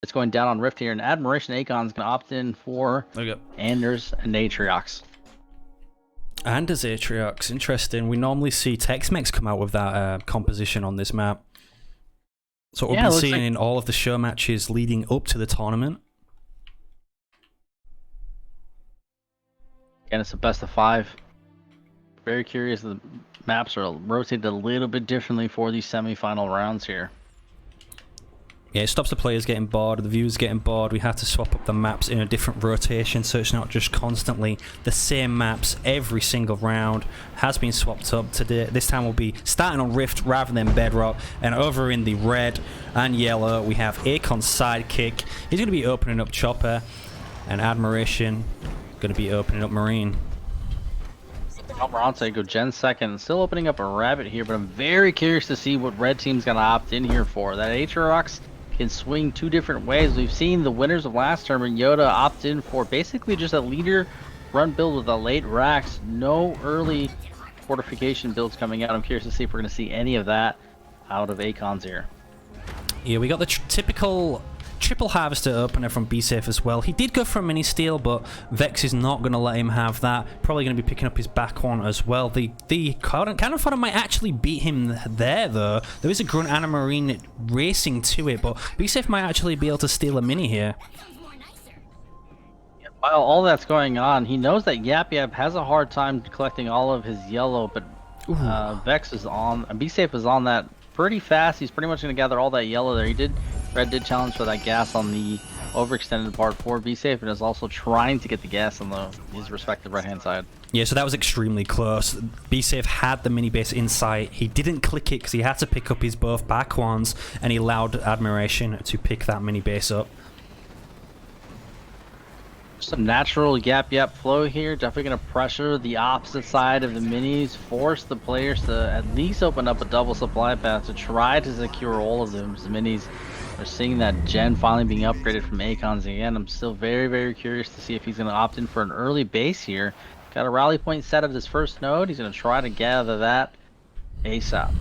It's going down on Rift here, and Admiration AYKON is going to opt in for Anders and Atriox. Anders Atriox, interesting. We normally see TEXMEX come out with that composition on this map. So what we've been seeing in all of the show matches leading up to the tournament. And it's a best of 5. Very curious. The maps are rotated a little bit differently for these semi-final rounds here. Yeah, it stops the players getting bored, the viewers getting bored. We have to swap up the maps in a different rotation, so it's not just constantly the same maps every single round. Has been swapped up today. This time we'll be starting on Rift rather than Bedrock. And over in the red and yellow, we have AYKON's sidekick. He's going to be opening up Chopper, and Admiration going to be opening up Marine. Almirante go Gen second, still opening up a rabbit here, but I'm very curious to see what red team's going to opt in here for. That Atriox can swing 2 different ways. We've seen the winners of last tournament, Yoda, opt in for basically just a leader run build with a late Rax. No early fortification builds coming out. I'm curious to see if we're going to see any of that out of AYKON's here. Yeah, we got the typical triple harvester opener from BSAFE as well. He did go for a mini steal, but Vex is not going to let him have that. Probably going to be picking up his back one as well. The cannon fodder might actually beat him there, though. There is a grunt and a marine racing to it, but BSAFE might actually be able to steal a mini here. While all that's going on, he knows that Yap Yap has a hard time collecting all of his yellow, but Vex is on, BSAFE is on that pretty fast. He's pretty much going to gather all that yellow there. Red did challenge for that gas on the overextended part for BSAFE, and is also trying to get the gas on his respective right-hand side. Yeah, so that was extremely close. BSAFE had the mini base in sight. He didn't click it because he had to pick up his both back ones, and he allowed Admiration to pick that mini base up. Some natural Yap Yap flow here. Definitely going to pressure the opposite side of the minis, force the players to at least open up a double supply path to try to secure all of them. The minis are seeing that gen finally being upgraded from AYKON's again. I'm still very, very curious to see if he's going to opt in for an early base here. Got a rally point set at his first node. He's going to try to gather that ASAP.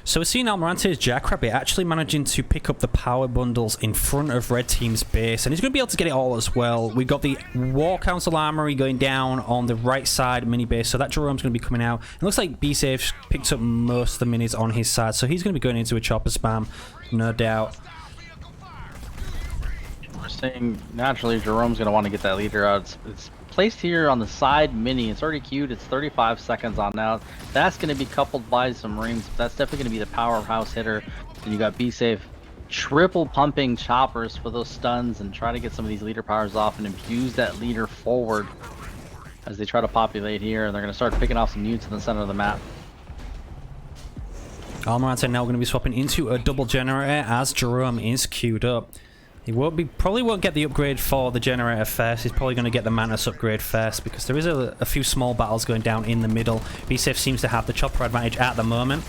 So we're seeing Almirante's Jackrabbit actually managing to pick up the power bundles in front of Red Team's base, and he's going to be able to get it all as well. We've got the War Council Armory going down on the right side mini base, so that Jerome's going to be coming out. It looks like BSAFE's picked up most of the minis on his side, so he's going to be going into a chopper spam, no doubt. We're seeing naturally Jerome's going to want to get that leader out. It's placed here on the side mini. It's already queued. It's 35 seconds on now. That's going to be coupled by some Marines. That's definitely going to be the powerhouse hitter. And you got BSAFE triple pumping choppers for those stuns and try to get some of these leader powers off and infuse that leader forward as they try to populate here. And they're going to start picking off some units in the center of the map. Almirante now going to be swapping into a double generator as Jerome is queued up. He probably won't get the upgrade for the generator first. He's probably going to get the Mantis upgrade first because there is a few small battles going down in the middle. BSAFE seems to have the chopper advantage at the moment.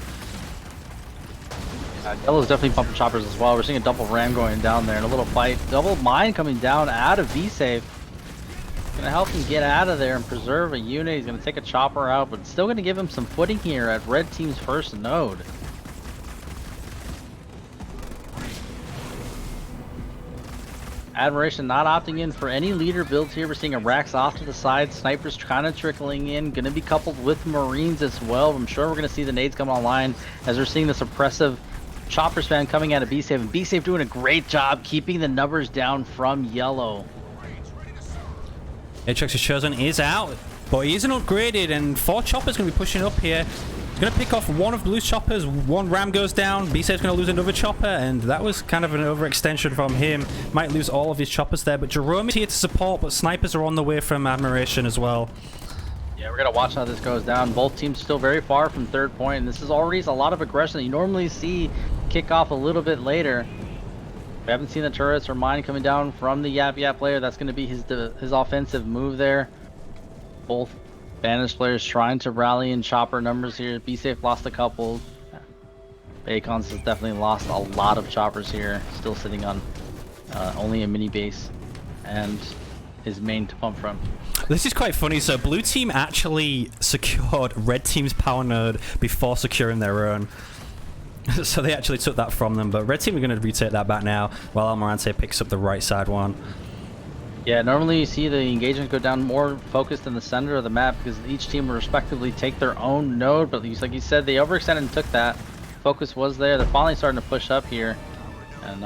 Yellow's definitely pumping choppers as well. We're seeing a double ram going down there in a little fight. Double mine coming down out of BSAFE. Gonna help him get out of there and preserve a unit. He's gonna take a chopper out, but still gonna give him some footing here at Red Team's first node. Admiration not opting in for any leader builds here. We're seeing a Rax off to the side. Snipers kind of trickling in. Going to be coupled with Marines as well. I'm sure we're going to see the nades come online as we're seeing this oppressive chopper spam coming out of BSAFE. And BSAFE doing a great job keeping the numbers down from yellow. Atriox's Chosen is out, but he isn't upgraded, and 4 choppers going to be pushing up here. Going to pick off one of Blue's choppers. One ram goes down. BSAFE's going to lose another chopper, and that was kind of an overextension from him. Might lose all of his choppers there, but Jerome is here to support, but snipers are on the way from Admiration as well. Yeah, we're going to watch how this goes down. Both teams still very far from third point, and this is already a lot of aggression that you normally see kick off a little bit later. We haven't seen the turrets or mine coming down from the Yap Yap player. That's going to be his offensive move there. Both Banished players trying to rally in chopper numbers here. BSAFE lost a couple. AYKON's has definitely lost a lot of choppers here. Still sitting on only a mini base and his main to pump from. This is quite funny. So Blue Team actually secured Red Team's power node before securing their own. So they actually took that from them, but red team are going to retake that back now, while Almirante picks up the right side one. Yeah, normally you see the engagement go down more focused in the center of the map because each team will respectively take their own node, but like you said, they overextended and took that. Focus was there. They're finally starting to push up here. And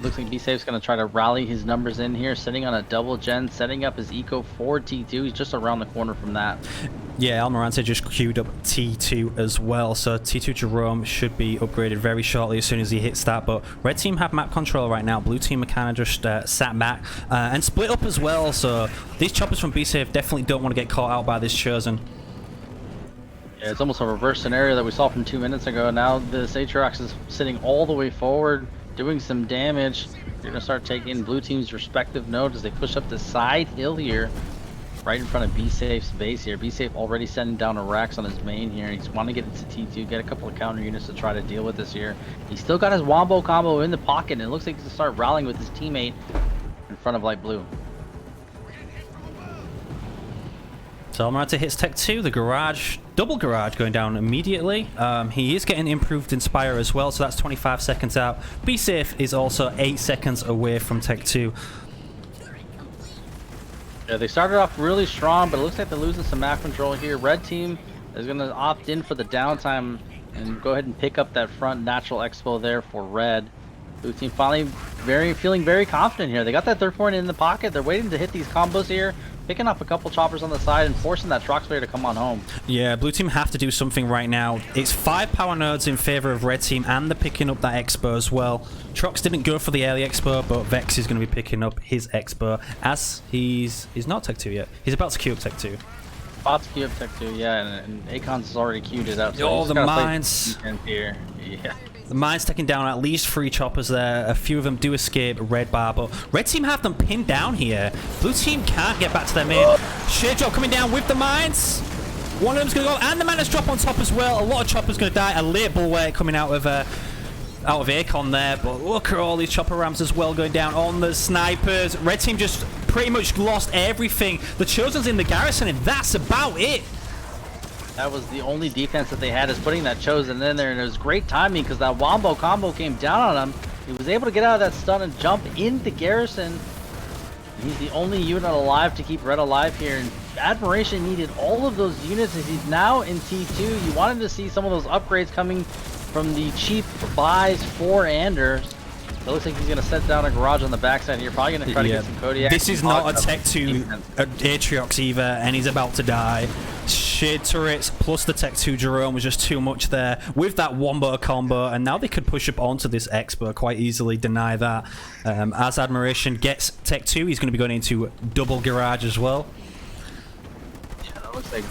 looks like BSAFE's going to try to rally his numbers in here, sitting on a double gen, setting up his Eco for T2. He's just around the corner from that. Yeah, Almirante just queued up T2 as well, so T2 Jerome should be upgraded very shortly as soon as he hits that, but red team have map control right now. Blue team are kind of just sat back and split up as well, so these choppers from BSAFE definitely don't want to get caught out by this Chosen. Yeah, it's almost a reverse scenario that we saw from 2 minutes ago. Now this Atriox is sitting all the way forward, doing some damage. You're gonna start taking blue team's respective nodes as they push up the side hill here, right in front of BSAFE's base here. BSAFE already sending down a Rax on his main here. He's want to get into T2, get a couple of counter units to try to deal with this here. He's still got his wombo combo in the pocket, and it looks like he's gonna start rallying with his teammate in front of light blue. So Almirante hits Tech 2, the garage, double garage going down immediately. He is getting improved Inspire as well, so that's 25 seconds out. BSAFE is also 8 seconds away from Tech 2. Yeah, they started off really strong, but it looks like they're losing some map control here. Red team is going to opt in for the downtime and go ahead and pick up that front natural expo there for red. Blue team finally feeling very confident here. They got that third point in the pocket. They're waiting to hit these combos here, picking off a couple choppers on the side and forcing that Trox player to come on home. Yeah, blue team have to do something right now. It's 5 power nodes in favor of red team, and they're picking up that expo as well. Trox didn't go for the early expo, but Vex is going to be picking up his expo as he's not Tech 2 yet. He's about to queue up Tech 2. About to queue up Tech 2, yeah, and AYKON's has already queued it up. So oh, the mines. Here. Yeah. The mine's taking down at least 3 choppers there. A few of them do escape red bar, but red team have them pinned down here. Blue team can't get back to their main. Shade drop coming down with the mines. One of them's going to go, and the Manus drop on top as well. A lot of choppers going to die. A late bulwark coming out of AYKON there, but look at all these chopper ramps as well going down on the snipers. Red team just pretty much lost everything. The Chosen's in the garrison, and that's about it. That was the only defense that they had, is putting that Chosen in there, and it was great timing because that wombo combo came down on him. He was able to get out of that stun and jump into garrison. He's the only unit alive to keep red alive here, and Admiration needed all of those units as he's now in T2. You wanted to see some of those upgrades coming from the cheap buys for Anders. It looks like he's going to set down a garage on the backside here. Probably going to try to get some Kodiak. This is not a Tech 2 Atriox either, and he's about to die. Shade turrets plus the Tech 2 Jerome was just too much there with that wombo combo, and now they could push up onto this Expo quite easily, deny that. As Admiration gets Tech 2, he's going to be going into double garage as well. Yeah, that looks like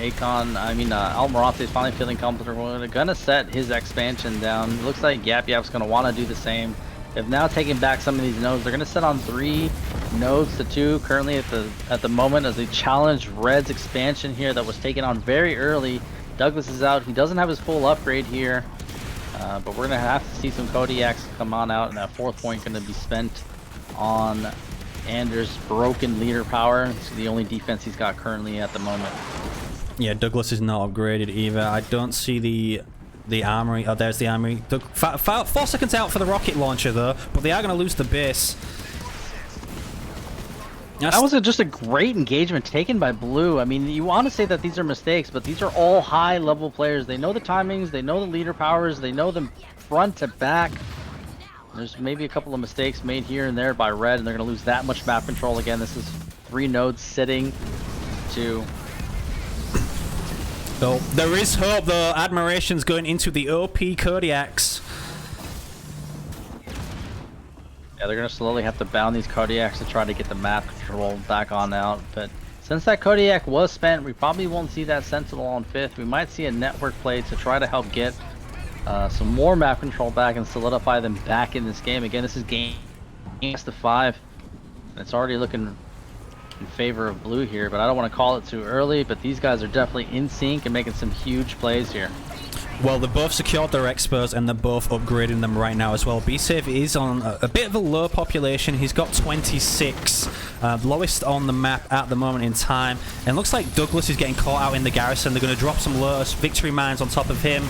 Almirante is finally feeling comfortable. They're gonna set his expansion down. It looks like Yap Yap's gonna want to do the same. They've now taken back some of these nodes. They're gonna set on 3 nodes to 2 currently at the moment as they challenge Red's expansion here that was taken on very early. Douglas is out. He doesn't have his full upgrade here, but we're gonna have to see some Kodiaks come on out, and that 4th point gonna be spent on Anders' broken leader power. It's the only defense he's got currently at the moment. Yeah, Douglas is not upgraded either. I don't see the armory. Oh, there's the armory. 4 seconds out for the rocket launcher though, but they are going to lose the base. That was just a great engagement taken by Blue. I mean, you want to say that these are mistakes, but these are all high-level players. They know the timings, they know the leader powers, they know them front to back. There's maybe a couple of mistakes made here and there by Red, and they're going to lose that much map control again. This is 3 nodes sitting to... So there is hope though. Admiration's going into the OP Kodiaks. Yeah, they're going to slowly have to bound these Kodiaks to try to get the map control back on out. But since that Kodiak was spent, we probably won't see that Sentinel on 5th. We might see a network play to try to help get some more map control back and solidify them back in this game. Again, this is game best of 5. And it's already looking in favor of Blue here, but I don't want to call it too early, but these guys are definitely in sync and making some huge plays here. Well, they both secured their expos and they're both upgrading them right now as well. BSAFE is on a bit of a low population. He's got 26, lowest on the map at the moment in time. And looks like Douglas is getting caught out in the garrison. They're going to drop some Lotus victory mines on top of him.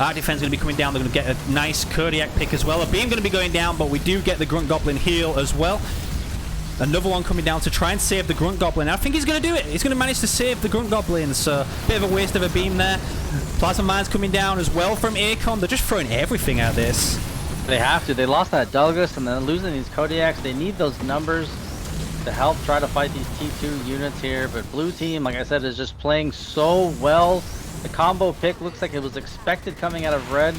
Our defense is going to be coming down. They're going to get a nice Kodiak pick as well. A beam going to be going down, but we do get the Grunt Goblin heal as well. Another one coming down to try and save the Grunt Goblin. I think he's going to do it. He's going to manage to save the Grunt Goblin. So, bit of a waste of a beam there. Plasma Mine's coming down as well from AYKON. They're just throwing everything at this. They have to. They lost that Douglas and then losing these Kodiaks. They need those numbers to help try to fight these T2 units here. But blue team, like I said, is just playing so well. The combo pick looks like it was expected coming out of red.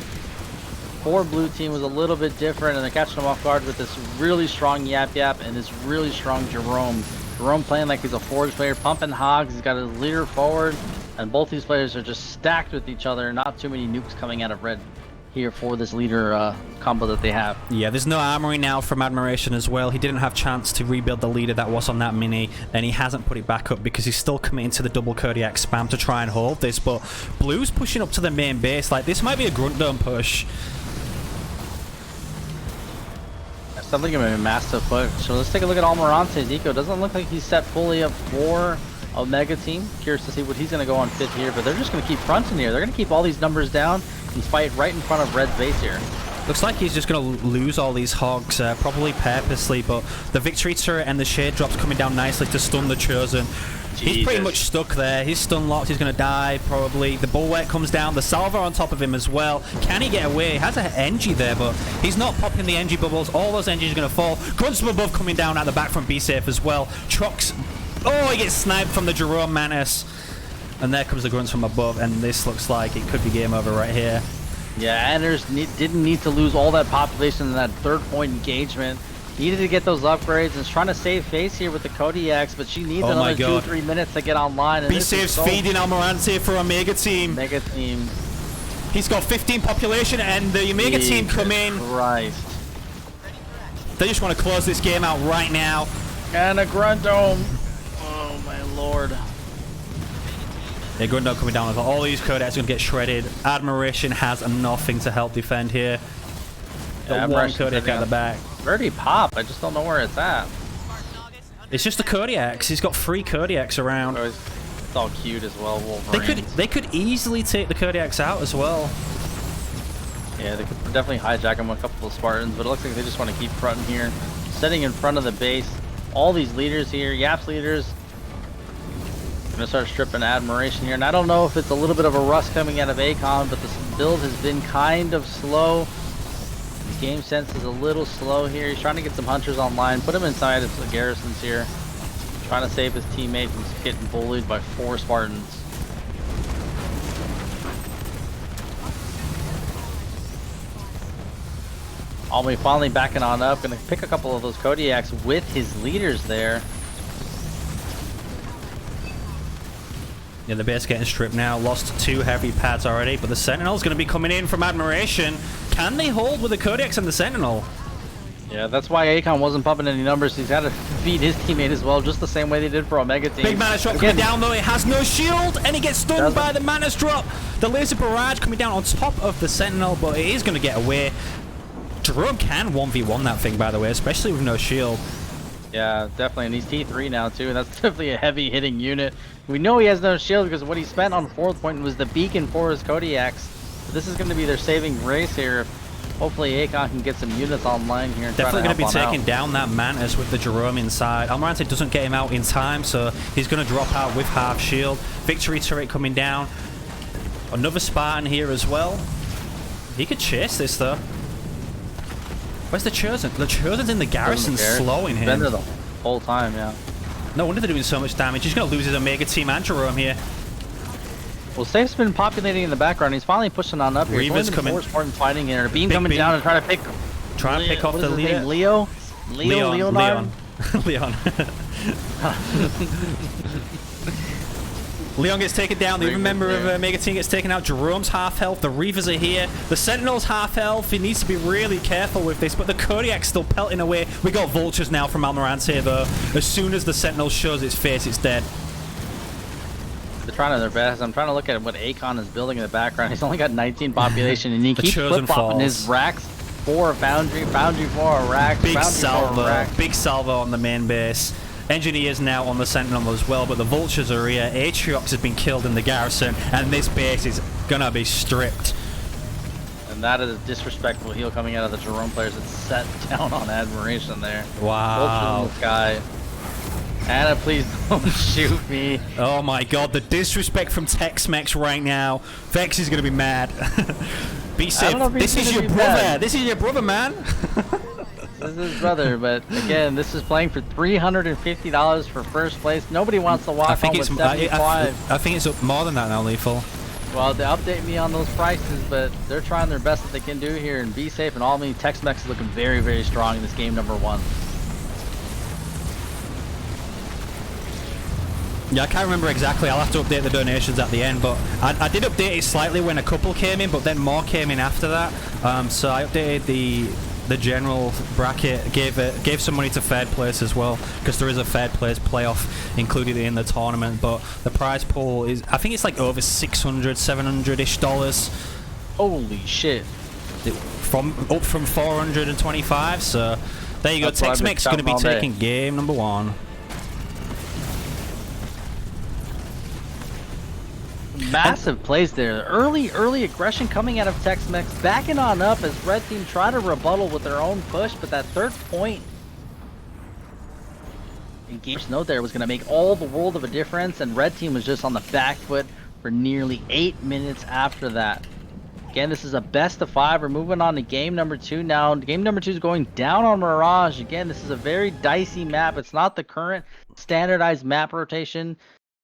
For blue team was a little bit different, and they're catching them off guard with this really strong Yap Yap and this really strong Jerome. Jerome playing like he's a forge player, pumping hogs. He's got his leader forward, and both these players are just stacked with each other. Not too many nukes coming out of red here for this leader combo that they have. Yeah, there's no armory now from Admiration as well. He didn't have chance to rebuild the leader that was on that mini, and he hasn't put it back up because he's still committing to the double Kodiak spam to try and hold this. But blue's pushing up to the main base. Like, this might be a Grunt Dome push. Something of a massive push. So let's take a look at Almirante's eco. Doesn't look like he's set fully up for Omega team. Curious to see what he's going to go on fit here, but they're just going to keep fronting here. They're going to keep all these numbers down and fight right in front of red's base here. Looks like he's just going to lose all these hogs, probably purposely, but the victory turret and the shade drops coming down nicely to stun the Chosen. He's pretty much stuck there. He's stun locked. He's going to die, probably. The bulwark comes down. The salvo on top of him as well. Can he get away? He has an NG there, but he's not popping the NG bubbles. All those NGs are going to fall. Grunts from above coming down at the back from BSAFE as well. Trucks. Oh, he gets sniped from the Jerome Mantis. And there comes the grunts from above, and this looks like it could be game over right here. Yeah, Anders didn't need to lose all that population in that third point engagement. Needed to get those upgrades and is trying to save face here with the Kodiaks, but she needs another 2 or 3 minutes to get online. BSAFE's feeding Almirante for Omega team. Omega team. He's got 15 population, and the Omega team come in. Christ. They just want to close this game out right now. And a Grunt Dome. Oh my lord. Yeah, Grunt Dome coming down with all these Kodiaks going to get shredded. Admiration has nothing to help defend here. The one Kodiak at the back. Already pop. I just don't know where it's at. It's just the Kodiaks. He's got 3 Kodiaks around. Oh, it's all cute as well. They could easily take the Kodiaks out as well. Yeah, they could definitely hijack him with a couple of Spartans, but it looks like they just want to keep fronting here, sitting in front of the base. All these leaders here, Yap's leaders. Gonna start stripping Admiration here, and I don't know if it's a little bit of a rust coming out of AYKON, but this build has been kind of slow. His game sense is a little slow here. He's trying to get some hunters online, put him inside of the garrisons here, trying to save his teammate from getting bullied by 4 Spartans. Almi finally backing on up, gonna pick a couple of those Kodiaks with his leaders there. Yeah, the base getting stripped now. Lost 2 heavy pads already, but the Sentinel's going to be coming in from Admiration. Can they hold with the Kodiaks and the Sentinel? Yeah, that's why AYKON wasn't pumping any numbers. He's had to feed his teammate as well, just the same way they did for Omega team. Big Mantis drop coming down though. It has no shield, and he gets stunned by the Mantis drop. The laser barrage coming down on top of the Sentinel, but it is going to get away. Jerome can 1v1 that thing, by the way, especially with no shield. Yeah, definitely, and he's T3 now too, and that's definitely a heavy hitting unit. We know he has no shield because what he spent on 4th point was the beacon for his Kodiaks. So this is going to be their saving grace here. Hopefully AYKON can get some units online here. And definitely going to be taking down that Mantis with the Jerome inside. Almirante doesn't get him out in time, so he's going to drop out with half shield. Victory turret coming down. Another Spartan here as well. He could chase this though. Where's the Chosen? The Chosen's in the garrison, slowing him. Been there the whole time, yeah. No wonder they're doing so much damage. He's going to lose his Omega team and Jerome here. Well, Safe's been populating in the background. He's finally pushing on up here. Reaver's coming. 4 Spartans fighting here. Beam coming down and trying to pick. Pick off the leader. Leon. Leon. Leon gets taken down. The other member of Omega team gets taken out. Jerome's half health. The Reavers are here. The Sentinel's half health. He needs to be really careful with this, but the Kodiak's still pelting away. We got vultures now from Almirante though. As soon as the Sentinel shows its face, it's dead. They're trying their best. I'm trying to look at what AYKON is building in the background. He's only got 19 population, and he keeps flip-flopping his racks for a Foundry for a rack, Big salvo. Big salvo on the main base. Engineers now on the Sentinel as well, but the Vultures are here. Atriox has been killed in the garrison, and this base is gonna be stripped. And that is a disrespectful heel coming out of the Jerome players. It's set down on admiration there. Wow. In the sky. Anna, please don't shoot me. Oh my god, the disrespect from TEXMEX right now. Vex is gonna be mad. Be safe. This is your brother. Mad. This is your brother, man. This is his brother, but again, this is playing for $350 for first place. Nobody wants to walk home with 75. I think it's up more than that now, Lethal. Well, they update me on those prices, but they're trying their best that they can do here. And Be Safe and all me, TEXMEX is looking very, very strong in this game number 1. Yeah, I can't remember exactly. I'll have to update the donations at the end, but I did update it slightly when a couple came in, but then more came in after that. So I updated the general bracket, gave some money to third place as well, because there is a third place playoff included in the tournament. But the prize pool is, I think it's like over $600-700-ish dollars. Holy shit! Up from 425. So there you go. TEXMEX is going to be taking game number 1. Massive plays there. Early aggression coming out of TEXMEX, backing on up as red team try to rebuttal with their own push, but that third point engaged note there was going to make all the world of a difference, and red team was just on the back foot for nearly 8 minutes after that. Again, this is a best of 5. We're moving on to game number 2 now. Game number 2 is going down on Mirage. Again, this is a very dicey map. It's not the current standardized map rotation.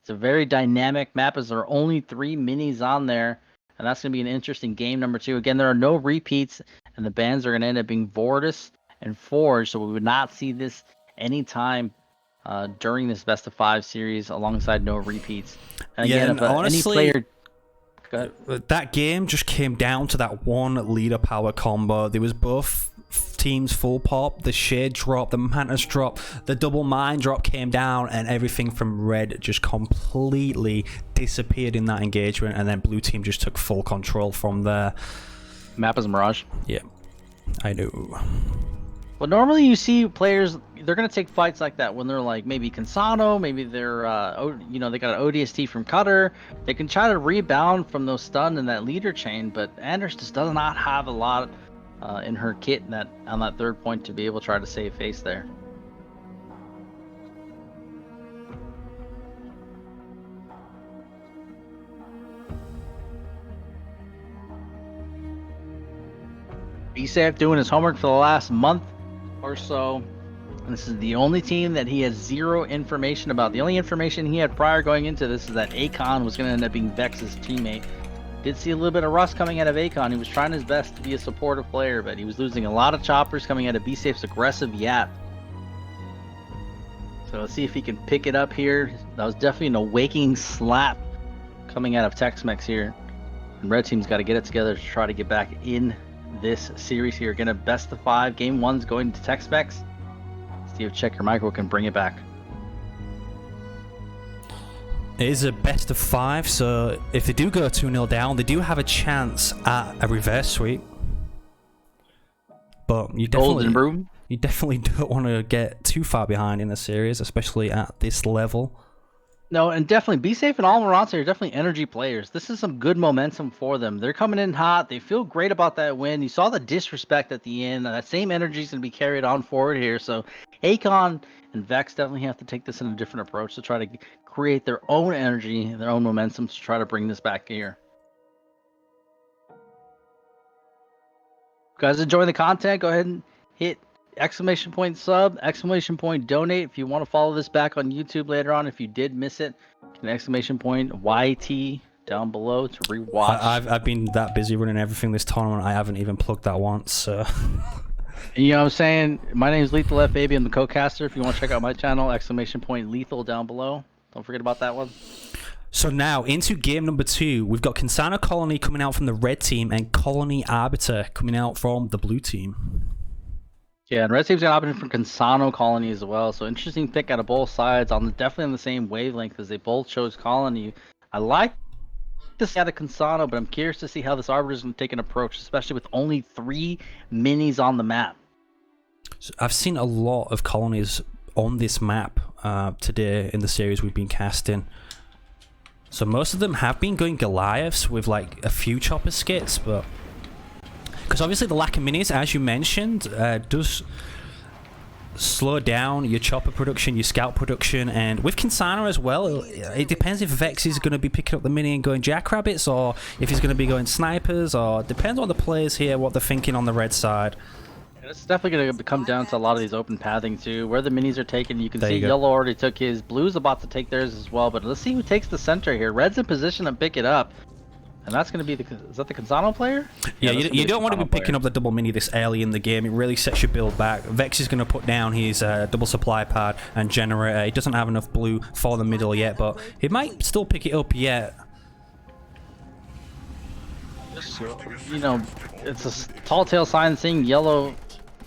It's a very dynamic map as there are only 3 minis on there, and that's going to be an interesting game number 2. Again, there are no repeats, and the bans are going to end up being Vortis and Forge, so we would not see this anytime during this best of 5 series alongside no repeats. And again, and honestly, any player... that game just came down to that one leader power combo. There was both teams full pop, the shade drop, the mantis drop, the double mine drop came down, and everything from red just completely disappeared in that engagement, and then blue team just took full control from there. Map is Mirage. Yeah, I know. Well, normally you see players, they're going to take fights like that when they're like maybe Cansano, maybe they're, they got an ODST from Cutter. They can try to rebound from those stun and that leader chain, but Anders just does not have a lot in her kit on that third point to be able to try to save face there. BSAF doing his homework for the last month or so, and this is the only team that he has 0 information about. The only information he had prior going into this is that AYKON was going to end up being Vex's teammate. Did see a little bit of rust coming out of AYKON. He was trying his best to be a supportive player, but he was losing a lot of choppers coming out of BSAFE's aggressive Yap. So let's see if he can pick it up here. That was definitely an awakening slap coming out of TEXMEX here. And red team's got to get it together to try to get back in this series here. Again, a best of 5. Game 1's going to TEXMEX. See if Check Your Micro can bring it back. It is a best of 5, so if they do go 2-0 down, they do have a chance at a reverse sweep. But you definitely don't want to get too far behind in the series, especially at this level. No, and definitely Be Safe and Almirante are definitely energy players. This is some good momentum for them. They're coming in hot. They feel great about that win. You saw the disrespect at the end. That same energy is going to be carried on forward here. So AYKON and Vex definitely have to take this in a different approach to try to create their own energy, their own momentum to try to bring this back here. Guys, enjoying the content? Go ahead and hit !point sub, !point donate if you want to follow this back on YouTube later on. If you did miss it, !point YT down below to rewatch. I've been that busy running everything this tournament, I haven't even plugged that once. So. You know what I'm saying? My name is Lethal F Baby. I'm the co-caster. If you want to check out my channel, !point lethal down below. Don't forget about that one. So now into game number 2, we've got Cansano Colony coming out from the red team and Colony Arbiter coming out from the blue team. Yeah, and red team's got an option for Cansano Colony as well. So interesting pick out of both sides. Definitely on the same wavelength as they both chose Colony. I like this out of Cansano, but I'm curious to see how this Arbiter is going to take an approach, especially with only 3 minis on the map. So I've seen a lot of colonies on this map today in the series we've been casting. So most of them have been going Goliaths with like a few chopper skits, but As obviously the lack of minis, as you mentioned, does slow down your chopper production, your scout production, and with Kinsana as well, it depends if Vex is going to be picking up the mini and going jackrabbits, or if he's going to be going snipers, or depends on the players here, what they're thinking on the red side. It's definitely going to come down to a lot of these open pathing too, where the minis are taken. You can There see you go. yellow already took his, blue's about to take theirs as well, but let's see who takes the center here. Red's in position to pick it up, and that's going to be the, is that the Canzano player? Yeah, that's you don't want to be picking up the double mini this early in the game. It really sets your build back. Vex is going to put down his double supply pad and generator. He doesn't have enough blue for the middle yet, but he might still pick it up yet. You know, it's a tall tale sign seeing yellow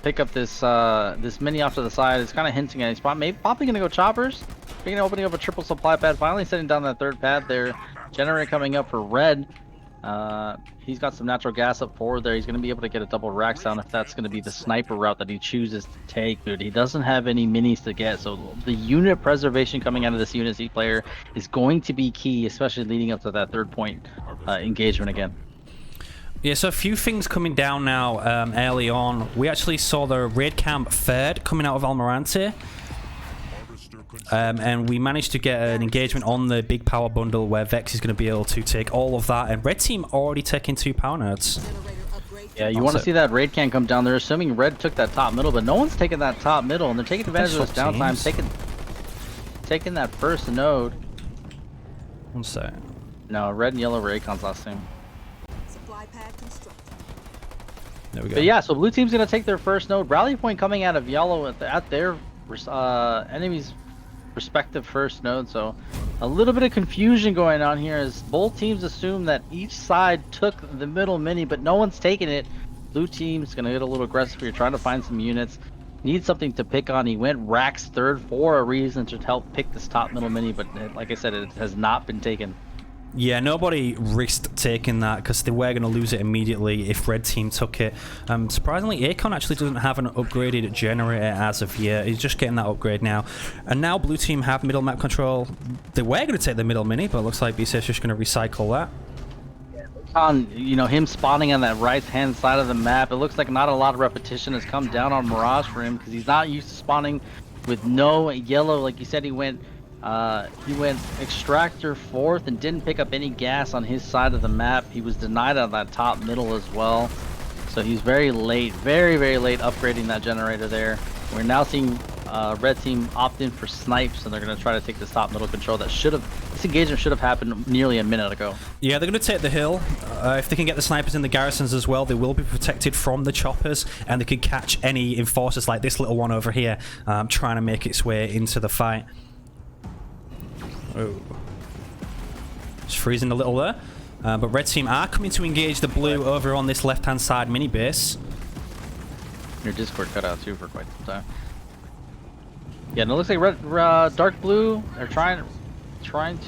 pick up this this mini off to the side. It's kind of hinting at his spot. Maybe probably gonna go choppers. Opening up a triple supply pad. Finally setting down that third pad there. Generator coming up for red. He's got some natural gas up forward there. He's gonna be able to get a double rack down if that's gonna be the sniper route that he chooses to take. Dude, he doesn't have any minis to get, so the unit preservation coming out of this Unity player is going to be key, especially leading up to that third point engagement again. Yeah, so a few things coming down now early on. We actually saw the raid camp third coming out of Almirante. And we managed to get an engagement on the big power bundle where Vex is going to be able to take all of that. And red team already taking 2 power nerds. Yeah, you want to see that raid can come down there, assuming red took that top middle, but no one's taking that top middle, and they're taking advantage of this downtime, taking that first node. One sec. No, red and yellow were AYKON's last team. There we go. But yeah, so blue team's gonna take their first node. Rally point coming out of yellow at their enemy's respective first node. So a little bit of confusion going on here as both teams assume that each side took the middle mini, but no one's taking it. Blue team's gonna get a little aggressive here, trying to find some units. Need something to pick on. He went Rax third for a reason to help pick this top middle mini, but like I said, it has not been taken. Yeah, nobody risked taking that because they were going to lose it immediately if red team took it. Surprisingly, AYKON actually doesn't have an upgraded generator as of yet. He's just getting that upgrade now. And now blue team have middle map control. They were going to take the middle mini, but it looks like BSAFETHO's just going to recycle that. On, you know, him spawning on that right hand side of the map, it looks like not a lot of repetition has come down on Mirage for him because he's not used to spawning with no yellow. Like you said, he went extractor fourth and didn't pick up any gas on his side of the map. He was denied on that top middle as well, so he's very late, very late upgrading that generator there. We're now seeing red team opt in for snipes, and they're going to try to take this top middle control. This engagement should have happened nearly a minute ago. Yeah, they're going to take the hill. If they can get the snipers in the garrisons as well, they will be protected from the choppers, and they can catch any enforcers like this little one over here trying to make its way into the fight. Oh. It's freezing a little there. But red team are coming to engage the blue over on this left-hand side mini base. Your Discord cut out too for quite some time. Yeah, and it looks like red, dark blue, they're trying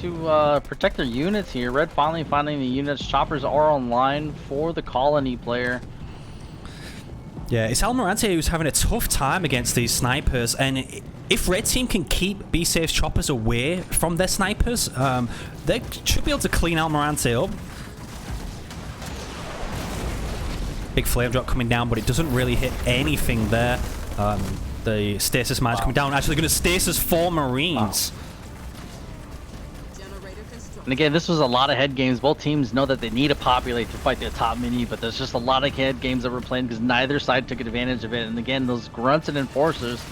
to protect their units here. Red finally finding the units. Choppers are online for the colony player. Yeah, it's Almirante who's having a tough time against these snipers, and if red team can keep BSAFE's choppers away from their snipers, they should be able to clean Almirante up. Big flame drop coming down, but it doesn't really hit anything there. The stasis mines coming down, actually going to stasis 4 Marines. Wow. And again, this was a lot of head games. Both teams know that they need to populate to fight their top mini, but there's just a lot of head games that we're playing because neither side took advantage of it. And again, those grunts and enforcers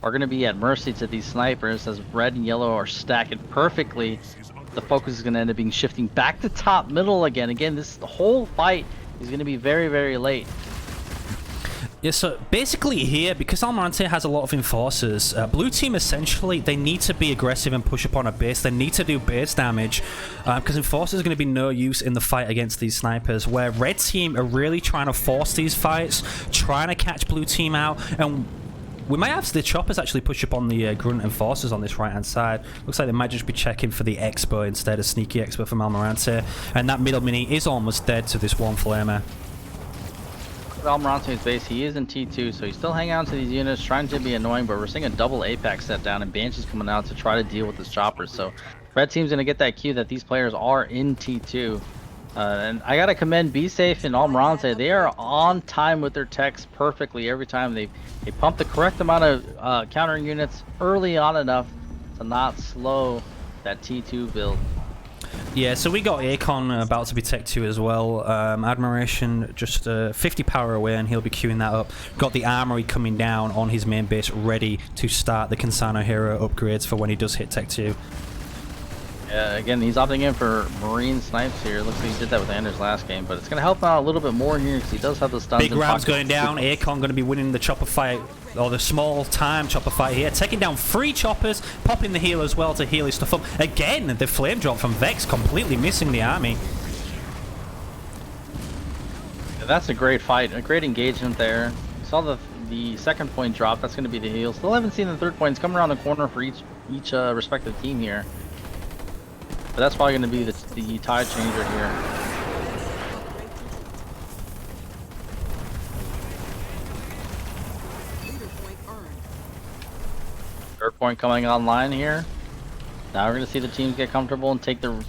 are going to be at mercy to these snipers as red and yellow are stacking perfectly. The focus is going to end up being shifting back to top middle again. Again, the whole fight is going to be very late. Yeah, so basically here, because Almirante has a lot of enforcers, blue team essentially, they need to be aggressive and push up on a base. They need to do base damage, because enforcers are going to be no use in the fight against these snipers, where red team are really trying to force these fights, trying to catch blue team out, and we might have the choppers actually push up on the grunt enforcers on this right hand side. Looks like they might just be checking for the expo instead of sneaky expo from Almirante, and that middle mini is almost dead to this one flamer. Almirante's base, he is in T2, so he's still hanging on to these units, trying to be annoying, but we're seeing a double Apex set down, and Banshee's coming out to try to deal with his choppers. So red team's going to get that cue that these players are in T2. And I gotta commend BSAFE and Almirante. They are on time with their techs perfectly every time. They pump the correct amount of counter units early on enough to not slow that T2 build. Yeah, so we got AYKON about to be Tech 2 as well. Admiration just 50 power away, and he'll be queuing that up. Got the armory coming down on his main base, ready to start the Kansano hero upgrades for when he does hit Tech 2. Yeah, again, he's opting in for Marine snipes here. Looks like he did that with Anders last game, but it's going to help out a little bit more here because he does have the stuns. Big rounds going down. AYKON going to be winning the chopper fight, or the small time chopper fight here. Taking down 3 choppers, popping the heal as well to heal his stuff up. Again, the flame drop from Vex completely missing the army. Yeah, that's a great fight, a great engagement there. Saw the second point drop. That's going to be the heal. Still haven't seen the third point. It's coming around the corner for each respective team here. But that's probably going to be the tide changer here. Third point coming online here. Now we're going to see the teams get comfortable and take the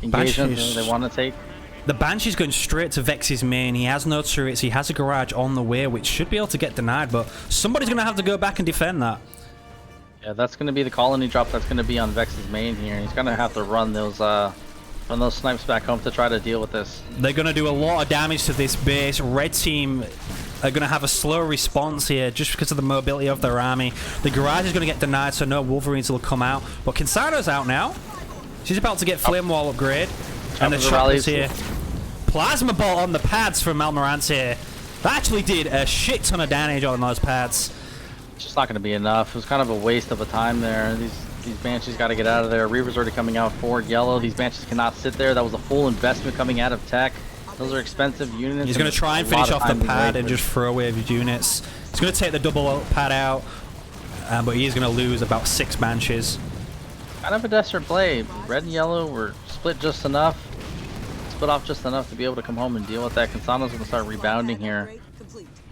engagement that they want to take. The Banshee's going straight to Vex's main. He has no turrets. He has a garage on the way, which should be able to get denied, but somebody's going to have to go back and defend that. Yeah, that's going to be the colony drop. That's going to be on Vex's main here. He's going to have to run those snipes back home to try to deal with this. They're going to do a lot of damage to this base. Red team are going to have a slow response here just because of the mobility of their army. The garage is going to get denied, so no Wolverines will come out. But Kansano's out now. She's about to get Flame Wall upgrade. And the choppers here. Plasma Bolt on the pads from Almirante. That actually did a shit ton of damage on those pads. It's just not going to be enough. It was kind of a waste of a time there. These Banshees got to get out of there. Reaver's already coming out forward yellow. These Banshees cannot sit there. That was a full investment coming out of tech. Those are expensive units. He's going to try and finish off the pad and just throw away his units. He's going to take the double pad out, but he's going to lose about 6 Banshees. Kind of a desperate play. Red and yellow were split just enough. Split off just enough to be able to come home and deal with that. Kansano's going to start rebounding here.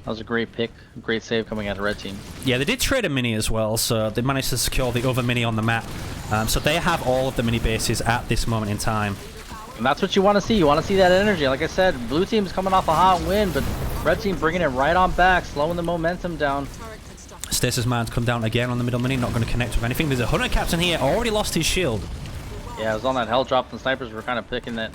That was a great pick, great save coming out of red team. Yeah, they did trade a mini as well, so they managed to secure the other mini on the map. So they have all of the mini bases at this moment in time. And that's what you want to see. You want to see that energy. Like I said, blue team's coming off a hot win, but red team bringing it right on back, slowing the momentum down. Stasis Man's come down again on the middle mini, not going to connect with anything. There's a Hunter Captain here, already lost his shield. Yeah, it was on that hell drop, and snipers were kind of picking it.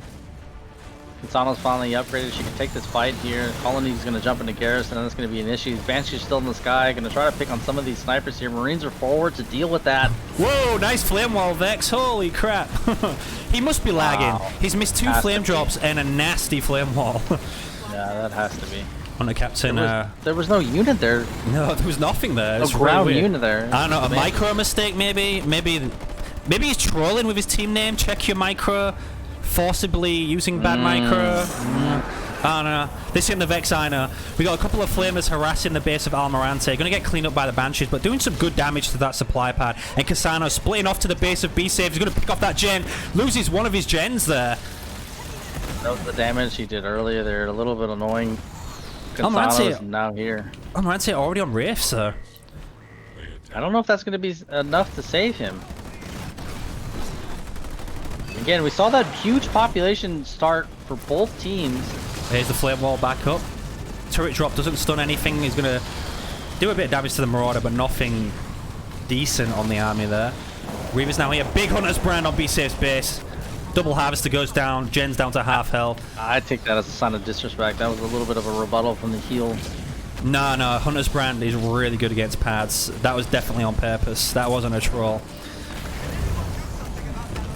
Kansano's finally upgraded. She can take this fight here. Colony's going to jump into Garrison, and that's going to be an issue. Banshee's still in the sky. Going to try to pick on some of these snipers here. Marines are forward to deal with that. Whoa, nice flame wall, Vex. Holy crap. He must be lagging. Wow. He's missed 2 flame drops and a nasty flame wall. Yeah, that has to be. Hunter Captain. There was no unit there. No, there was nothing there. No ground unit there. I don't know, a micro mistake maybe? Maybe he's trolling with his team name. Check your micro. Forcibly using bad micro. I don't know. This in the Vex, I know. We got a couple of flamers harassing the base of Almirante. Going to get cleaned up by the Banshees, but doing some good damage to that supply pad. And Kansano splitting off to the base of BSAFE. He's going to pick off that gen. Loses one of his gens there. That was the damage he did earlier there. A little bit annoying. Kansano's now here. Almirante already on Wraith, so I don't know if that's going to be enough to save him. Again, we saw that huge population start for both teams. Here's the flame wall back up. Turret drop doesn't stun anything. He's going to do a bit of damage to the Marauder, but nothing decent on the army there. Reaver's now here. Big Hunter's brand on B-Safe's base. Double Harvester goes down. Gen's down to half health. I take that as a sign of disrespect. That was a little bit of a rebuttal from the heal. No, Hunter's brand is really good against pads. That was definitely on purpose. That wasn't a troll.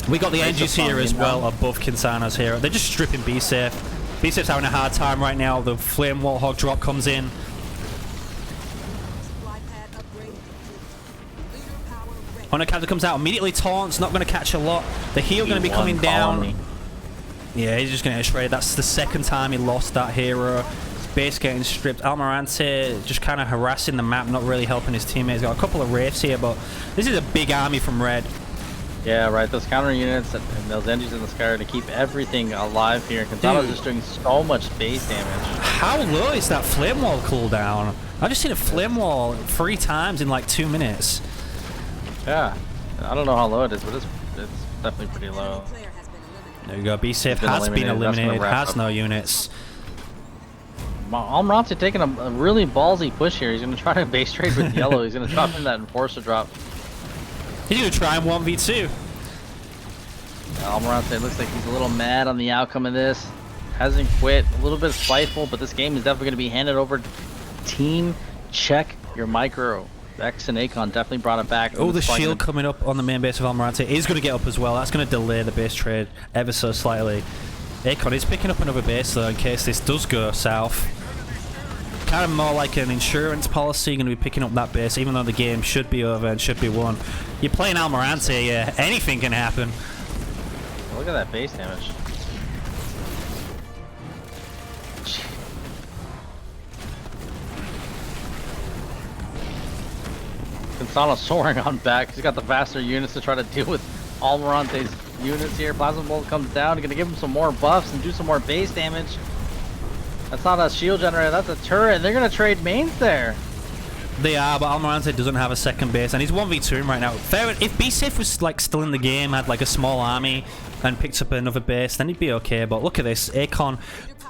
We got the Engines here as well above Kansano's here. They're just stripping B-Safe. B-Safe's having a hard time right now. The Flame Warthog drop comes in. Hunter Captain comes out immediately. Taunts, not going to catch a lot. The heal going to be coming down. Yeah, he's just going to get shredded. That's the second time he lost that hero. His base getting stripped. Almirante just kind of harassing the map, not really helping his teammates. Got a couple of Wraiths here, but this is a big army from Red. Yeah, right. Those counter units and those engines in the sky are to keep everything alive here. Kansano's just doing so much base damage. How low is that flame wall cooldown? I've just seen a flame wall 3 times in like 2 minutes. Yeah, I don't know how low it is, but it's definitely pretty low. There you go. Be safe. Been Has been eliminated. That's gonna eliminated. wrap Has up. no units. Almirante taking a really ballsy push here. He's going to try to base trade with yellow. He's going to drop in that enforcer drop. He's going to try and 1v2. Almirante looks like he's a little mad on the outcome of this. Hasn't quit. A little bit spiteful, but this game is definitely going to be handed over to team. Check your micro. X and AYKON definitely brought it back. Oh, the shield coming up on the main base of Almirante is going to get up as well. That's going to delay the base trade ever so slightly. AYKON is picking up another base though in case this does go south. Kind of more like an insurance policy, going to be picking up that base even though the game should be over and should be won. You're playing Almirante, yeah, anything can happen. Look at that base damage. Gonzalo soaring on back. He's got the faster units to try to deal with Almirante's units here. Plasma Bolt comes down. Gonna give him some more buffs and do some more base damage. That's not a shield generator, that's a turret. They're gonna trade mains there. They are, but Almirante doesn't have a second base, and he's 1v2 right now. Fair, if BSAFE was like still in the game, had like a small army, and picked up another base, then he'd be okay. But look at this, AYKON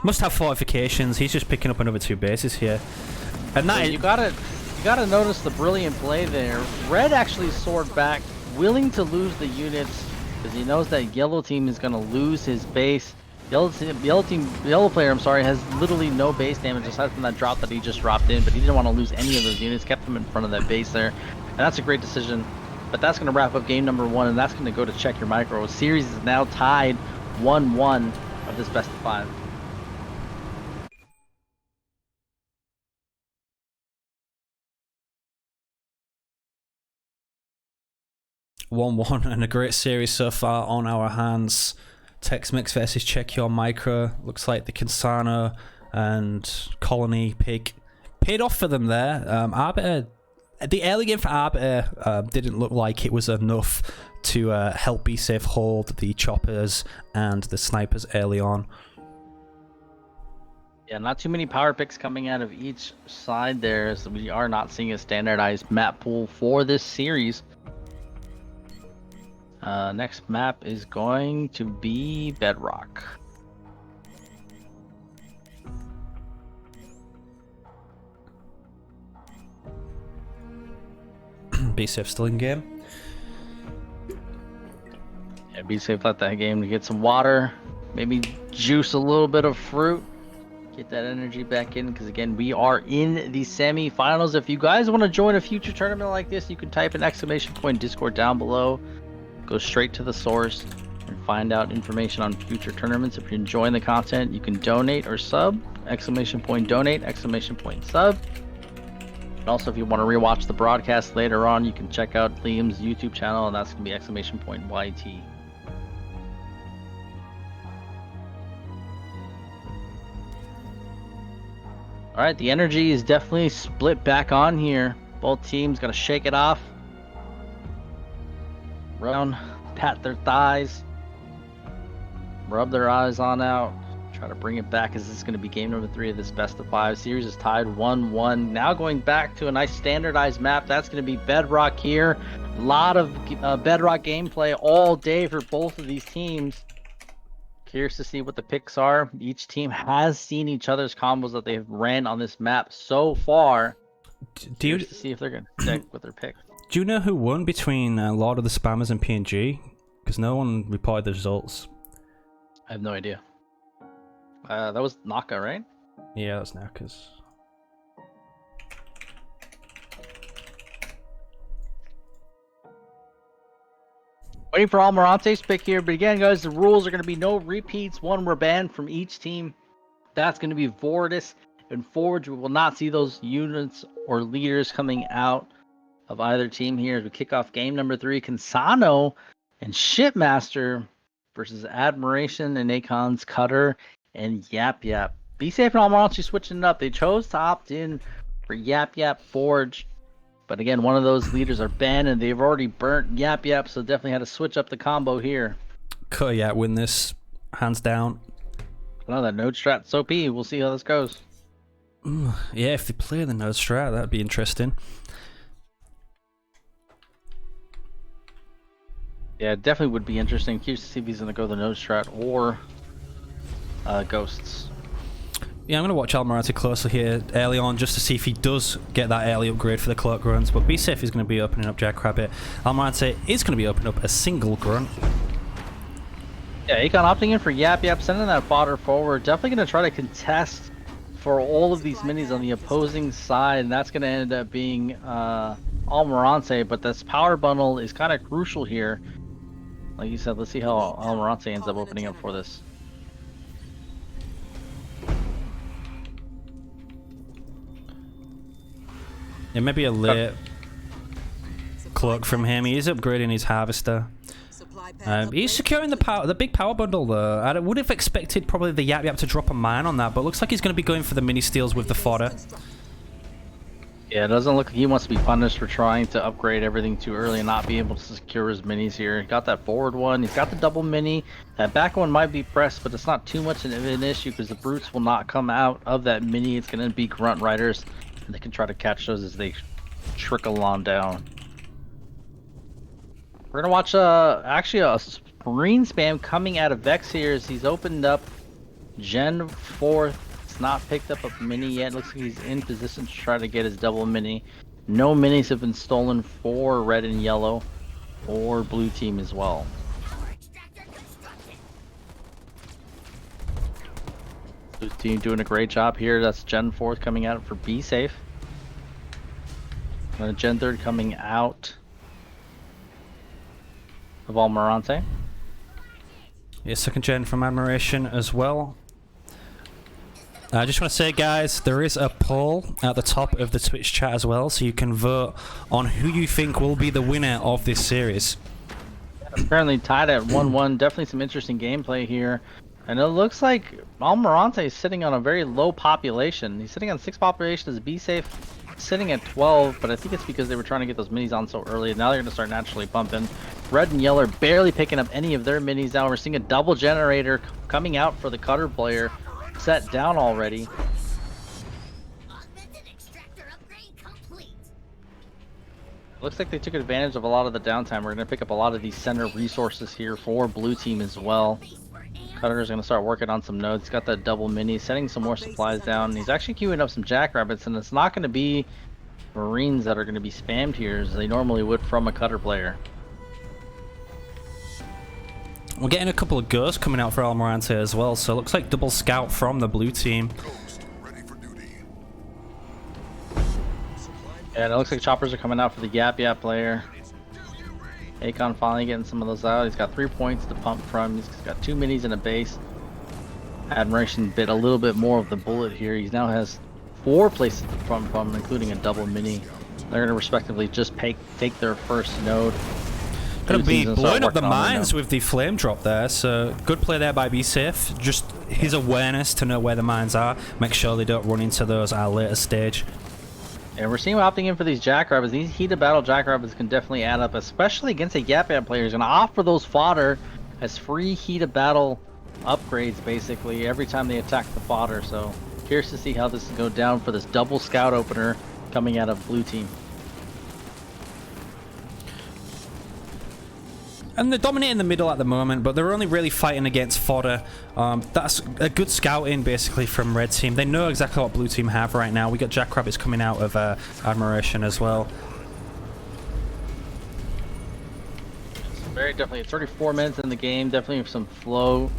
must have fortifications. He's just picking up another 2 bases here, and that you gotta notice the brilliant play there. Red actually soared back, willing to lose the units because he knows that yellow team is gonna lose his base. Yellow player, I'm sorry, has literally no base damage aside from that drop that he just dropped in, but he didn't want to lose any of those units, kept them in front of that base there, and that's a great decision. But that's going to wrap up game number 1, and that's going to go to Check Your Micro. Series is now tied 1-1 of this best of 5. 1-1 and a great series so far on our hands. TEXMEX versus Check Your Micro. Looks like the Cansano and Colony pick paid off for them there. Arbiter, the early game for Arbiter didn't look like it was enough to help BSAFE hold the choppers and the snipers early on. Yeah, not too many power picks coming out of each side there, so we are not seeing a standardized map pool for this series. Next map is going to be Bedrock. BSAFE still in game. Yeah, BSAFE let that game to get some water, maybe juice a little bit of fruit, get that energy back in, because again, we are in the semi-finals. If you guys want to join a future tournament like this, you can type an ! Discord down below. Go straight to the source and find out information on future tournaments. If you're enjoying the content, you can donate or sub. ! Donate, ! Sub. And also, if you want to rewatch the broadcast later on, you can check out Liam's YouTube channel, and that's going to be ! YT. Alright, the energy is definitely split back on here. Both teams got to shake it off. Run, pat their thighs, rub their eyes on out, try to bring it back, as this is going to be game number 3 of this best of 5. Series is tied 1-1. Now going back to a nice standardized map. That's going to be Bedrock here. A lot of Bedrock gameplay all day for both of these teams. Curious to see what the picks are. Each team has seen each other's combos that they've ran on this map so far. Curious to see if they're going to stick with their pick. Do you know who won between Lord of the Spammers and PNG? Because no one reported the results. I have no idea. That was Naka, right? Yeah, that's Naka's. Waiting for Almirante's pick here, but again, guys, the rules are going to be no repeats. 1 were banned from each team. That's going to be Vortis and Forge. We will not see those units or leaders coming out of either team here as we kick off game number 3. Cansano and Shipmaster versus Admiration and AYKON's Cutter and Yap Yap. BSAFE and Almirante switching it up. They chose to opt in for Yap Yap Forge. But again, one of those leaders are banned, and they've already burnt Yap Yap, so definitely had to switch up the combo here. Could Yap win this, hands down. Well, that node strat's OP. We'll see how this goes. Yeah, if they play the node strat, that'd be interesting. Yeah, it definitely would be interesting. Curious to see if he's going to go the nose strat or ghosts. Yeah, I'm going to watch Almirante closely here early on just to see if he does get that early upgrade for the cloak grunts. But BSAFE is going to be opening up Jackrabbit. Almirante is going to be opening up a single grunt. Yeah, AYKON opting in for Yap Yap, sending that fodder forward. Definitely going to try to contest for all of these minis on the opposing side, and that's going to end up being Almirante. But this power bundle is kind of crucial here. Like you said, let's see how Almirante ends up opening up for this. Yeah, maybe a late cloak from him. He is upgrading his harvester. He's securing the big power bundle though. I would have expected probably the Yap Yap to drop a mine on that, but looks like he's going to be going for the mini steals with the fodder. Yeah, it doesn't look like he wants to be punished for trying to upgrade everything too early and not be able to secure his minis here. He got that forward one. He's got the double mini. That back one might be pressed, but it's not too much of an issue because the brutes will not come out of that mini. It's going to be grunt riders, and they can try to catch those as they trickle on down. We're gonna watch actually a screen spam coming out of Vex here as he's opened up Gen 4. It's not picked up a mini yet. Looks like he's in position to try to get his double mini. No minis have been stolen for red and yellow or blue team as well. Blue team doing a great job here. That's Gen 4 coming out for BSAFE. Gen 3 coming out of Almirante. Yeah, second gen from Admiration as well. I just want to say, guys, there is a poll at the top of the Twitch chat as well, so you can vote on who you think will be the winner of this series. Apparently tied at 1-1. Definitely some interesting gameplay here. And it looks like Almirante is sitting on a very low population. He's sitting on 6 population as BSAFE sitting at 12, but I think it's because they were trying to get those minis on so early. Now they're going to start naturally pumping. Red and yellow are barely picking up any of their minis now. We're seeing a double generator coming out for the cutter player. Set down already. Looks like they took advantage of a lot of the downtime. We're going to pick up a lot of these center resources here for blue team as well. Cutter's going to start working on some nodes. He's got that double mini, setting some more supplies down. He's actually queuing up some jackrabbits, and it's not going to be Marines that are going to be spammed here as they normally would from a cutter player. We're getting a couple of ghosts coming out for Almirante as well, so it looks like double scout from the blue team. Yeah, and it looks like choppers are coming out for the Yap Yap player. AYKON finally getting some of those out. He's got 3 points to pump from. He's got 2 minis and a base. Admiration bit a little bit more of the bullet here. He now has 4 places to pump from, including a double mini. They're going to respectively just take their first node. Going to be blowing up the mines with the flame drop there, so good play there by BSAFE. Just his awareness to know where the mines are, make sure they don't run into those at a later stage. And we're seeing him opting in for these jackrabbits. These heated battle jackrabbits can definitely add up, especially against a Yap Yap player. He's going to offer those fodder as free heated battle upgrades, basically, every time they attack the fodder. So, curious to see how this will go down for this double scout opener coming out of blue team. And they're dominating the middle at the moment, but they're only really fighting against fodder. That's a good scouting, basically, from red team. They know exactly what blue team have right now. We got jackrabbits coming out of Admiration as well. Very definitely, it's 34 minutes in the game. Definitely some flow.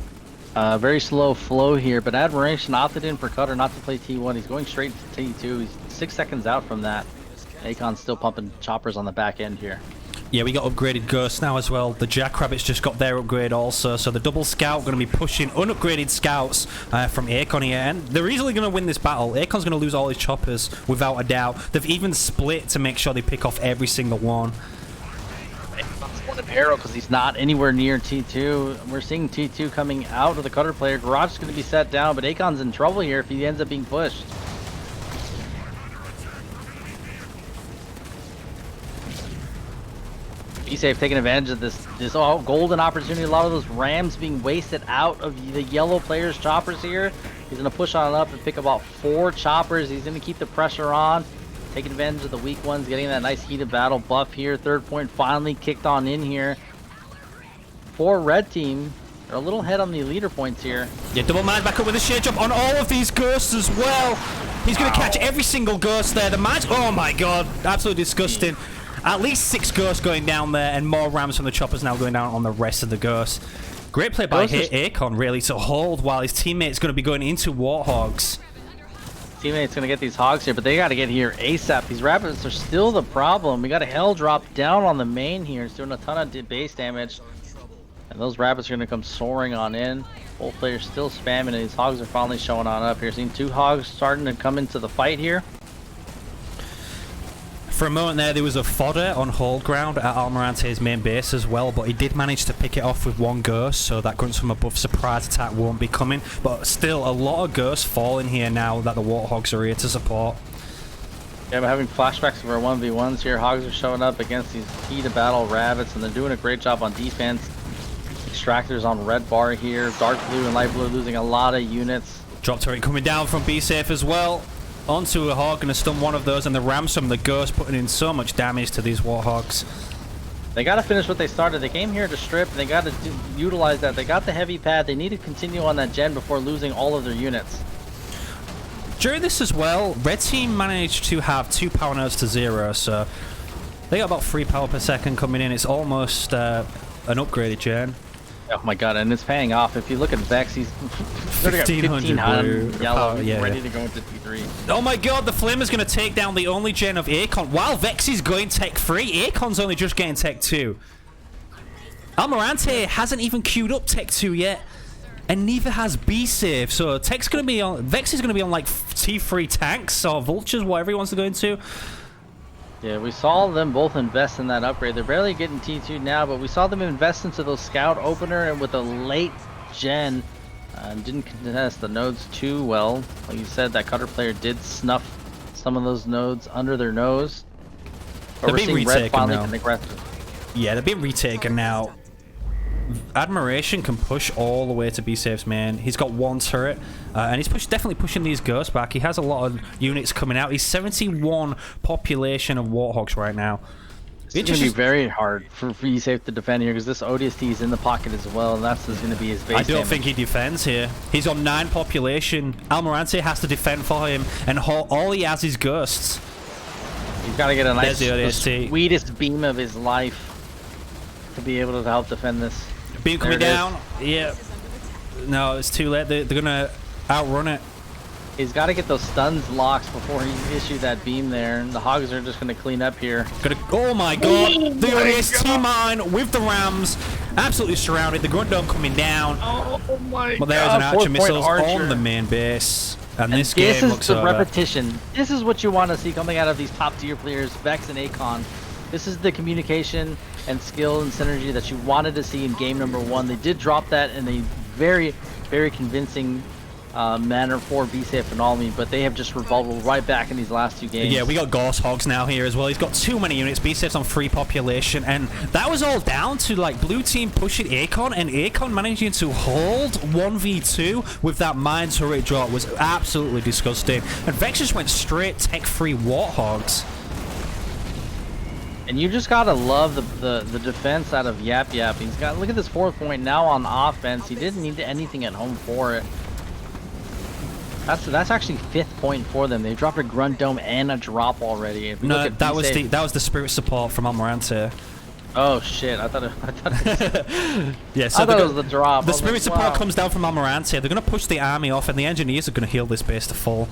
Very slow flow here, but Admiration opted in for Cutter not to play T1. He's going straight to T2. He's 6 seconds out from that. AYKON's still pumping choppers on the back end here. Yeah, we got upgraded ghosts now as well. The jackrabbits just got their upgrade also, so the double scout going to be pushing unupgraded scouts from AYKON here, and they're easily going to win this battle. AYKON's going to lose all his choppers without a doubt. They've even split to make sure they pick off every single one. AYKON's one of arrow because he's not anywhere near T2. We're seeing T2 coming out of the cutter player. Garage is going to be set down, but AYKON's in trouble here if he ends up being pushed. BSAFE taking advantage of this golden opportunity. A lot of those rams being wasted out of the yellow player's choppers here. He's going to push on up and pick about 4 choppers. He's going to keep the pressure on, taking advantage of the weak ones, getting that nice heated battle buff here. 3rd point finally kicked on in here. for red team. They're a little ahead on the leader points here. Yeah, double man back up with a shade jump on all of these ghosts as well. He's going to catch every single ghost there. The match, oh my god, absolutely disgusting. At least 6 ghosts going down there, and more rams from the choppers now going down on the rest of the ghosts. Great play by AYKON, really, to hold while his teammate's going to be going into Warthogs. Teammate's gonna get these hogs here, but they gotta get here ASAP. These rapids are still the problem. We got a hell drop down on the main here. It's doing a ton of base damage. And those rapids are gonna come soaring on in. Both players still spamming, and these hogs are finally showing on up here. Seeing 2 hogs starting to come into the fight here. For a moment there was a fodder on hold ground at Almirante's main base as well, but he did manage to pick it off with 1 ghost, so that grunts from above surprise attack won't be coming. But still, a lot of ghosts falling here now that the Warthogs are here to support. Yeah, we're having flashbacks of our 1v1s here. Hogs are showing up against these key to battle rabbits, and they're doing a great job on defense. Extractors on red bar here. Dark blue and light blue losing a lot of units. Drop turret coming down from BSAFE as well. Onto a hog, gonna stun one of those, and the rams from the ghost putting in so much damage to these Warthogs. They gotta finish what they started. They came here to strip, and they gotta utilize that. They got the heavy pad. They need to continue on that gen before losing all of their units. During this as well, red team managed to have 2 power nodes to 0, so they got about 3 power per second coming in. It's almost an upgraded gen. Oh my god, and it's paying off. If you look at Vex, he's 1500 yellow, ready to go into T3. Oh my god, the Flame is going to take down the only gen of AYKON. While Vex is going tech 3, AYKON's only just getting tech 2. Almirante hasn't even queued up tech 2 yet, and neither has BSAFE. So tech's going to be on, Vex is going to be on like T3 tanks or vultures, whatever he wants to go into. Yeah, we saw them both invest in that upgrade. They're barely getting T2 now, but we saw them invest into those scout opener and with a late gen. Didn't contest the nodes too well. Like you said, that cutter player did snuff some of those nodes under their nose. But They're we're being seeing red retaken finally now. get aggressive. Yeah, they're being retaken now. Admiration can push all the way to BSAFE's main. He's got 1 turret, and he's definitely pushing these ghosts back. He has a lot of units coming out. He's 71 population of Warthogs right now. It's going to be very hard for BSAFE to defend here because this ODST is in the pocket as well, and that's going to be his base I don't think he defends here. He's on 9 population. Almirante has to defend for him, and all he has is ghosts. He's got to get a nice, the the sweetest beam of his life to be able to help defend this. Beam coming down. Yeah. No, it's too late. They're going to outrun it. He's got to get those stuns locks before he issue that beam there, and the hogs are just going to clean up here. Oh my god! The ODST mine with the rams, absolutely surrounded. The grunt dome coming down. Oh my god! But there's an archer missiles on the main base, and this game looks over. This is the repetition. This is what you want to see coming out of these top tier players, Vex and AYKON. This is the communication and skill and synergy that you wanted to see in game number 1. They did drop that in a very, very convincing manner for BSAFE and Almi, but they have just revolved right back in these last 2 games. Yeah, we got Ghost Hogs now here as well. He's got too many units. BSAFE's on 3 population, and that was all down to like blue team pushing AYKON, and AYKON managing to hold 1v2 with that mine turret drop was absolutely disgusting. And Vex just went straight tech 3 Warthogs. And you just gotta love the defense out of Yap Yap. He's got, look at this 4th point now on offense. He didn't need anything at home for it. That's actually 5th point for them. They dropped a grunt dome and a drop already. No, that was the spirit support from Almirante. Oh shit! I thought it yeah, so I thought it was the drop. The spirit support comes down from Almirante. They're gonna push the army off, and the engineers are gonna heal this base to full.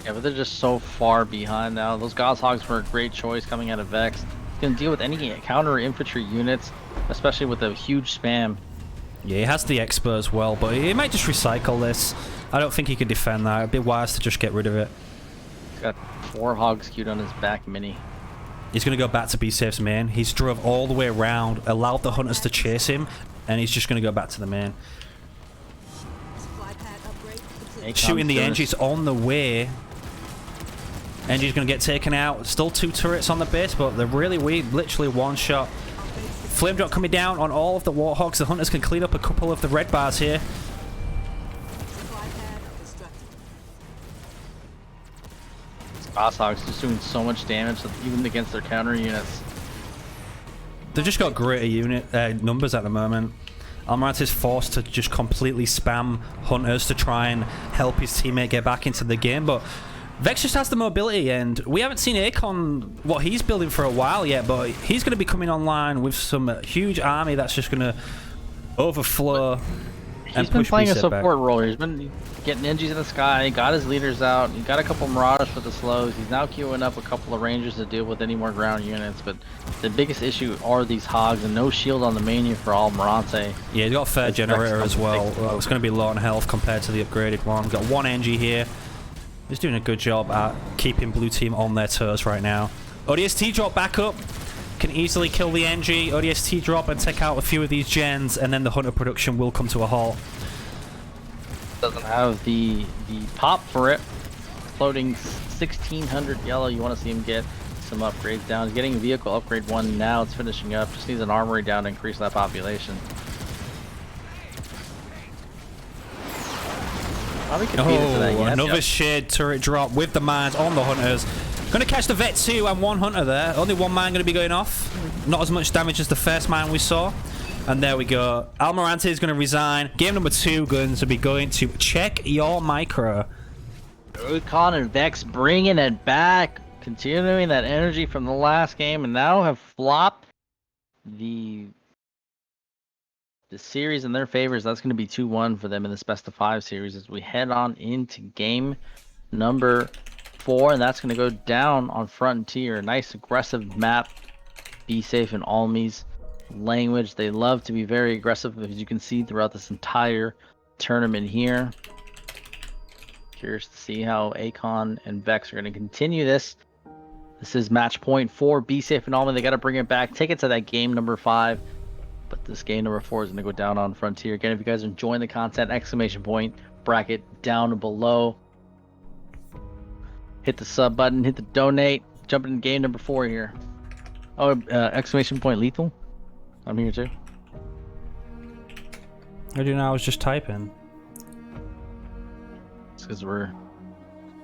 Yeah, but they're just so far behind now. Those Godshogs were a great choice coming out of Vex. Can deal with any counter infantry units, especially with a huge spam. Yeah, he has the Expo as well, but he might just recycle this. I don't think he can defend that. It'd be wise to just get rid of it. He's got 4 hogs queued on his back mini. He's going to go back to BSAFE's main. He's drove all the way around, allowed the hunters to chase him, and he's just going to go back to the main. Shooting the Engis on the way. Engi's going to get taken out. Still 2 turrets on the base, but they're really weak. Literally 1 shot. Flame drop coming down on all of the Warthogs. The hunters can clean up a couple of the red bars here. Godshogs just doing so much damage, even against their counter units. They've just got greater unit numbers at the moment. Almirante is forced to just completely spam hunters to try and help his teammate get back into the game, but Vex just has the mobility, and we haven't seen AYKON, what he's building for a while yet, but he's going to be coming online with some huge army that's just going to overflow and He's been push playing a Reset back. support role. He's been getting NGs in the sky, got his leaders out, he got a couple Marauders for the slows. He's now queuing up a couple of Rangers to deal with any more ground units, but the biggest issue are these hogs and no shield on the menu for Almirante. Yeah, he's got a fair generator as well. It's going to be low on health compared to the upgraded one. We've got one NG here. He's doing a good job at keeping blue team on their toes right now. ODST drop back up. Can easily kill the NG. ODST drop and take out a few of these gens, and then the hunter production will come to a halt. Doesn't have the pop for it. Floating 1600 yellow. You want to see him get some upgrades down. He's getting vehicle upgrade 1 now. It's finishing up. Just needs an armory down to increase that population. Another shared turret drop with the mines on the hunters. Going to catch the vet 2 and one hunter there. Only one mine going to be going off. Not as much damage as the first mine we saw. And there we go. Almirante is going to resign. Game number 2 going to be going to check your micro. AYKON and Vex bringing it back. Continuing that energy from the last game, and now have flopped the series in their favors. That's going to be 2-1 for them in this best of 5 series as we head on into game number 4, and that's going to go down on Frontier. Nice aggressive map. Be safe in Almi's language. They love to be very aggressive, as you can see throughout this entire tournament here. Curious to see how AYKON and Vex are going to continue this. This is match point 4. Be safe in Almi. They got to bring it back. Take it to that game number 5. But this game number 4 is going to go down on Frontier. Again, if you guys are enjoying the content, exclamation point, bracket down below. Hit the sub button, hit the donate. Jump into game number 4 here. Oh, exclamation point lethal. I'm here too. How do you know? I was just typing. It's because we're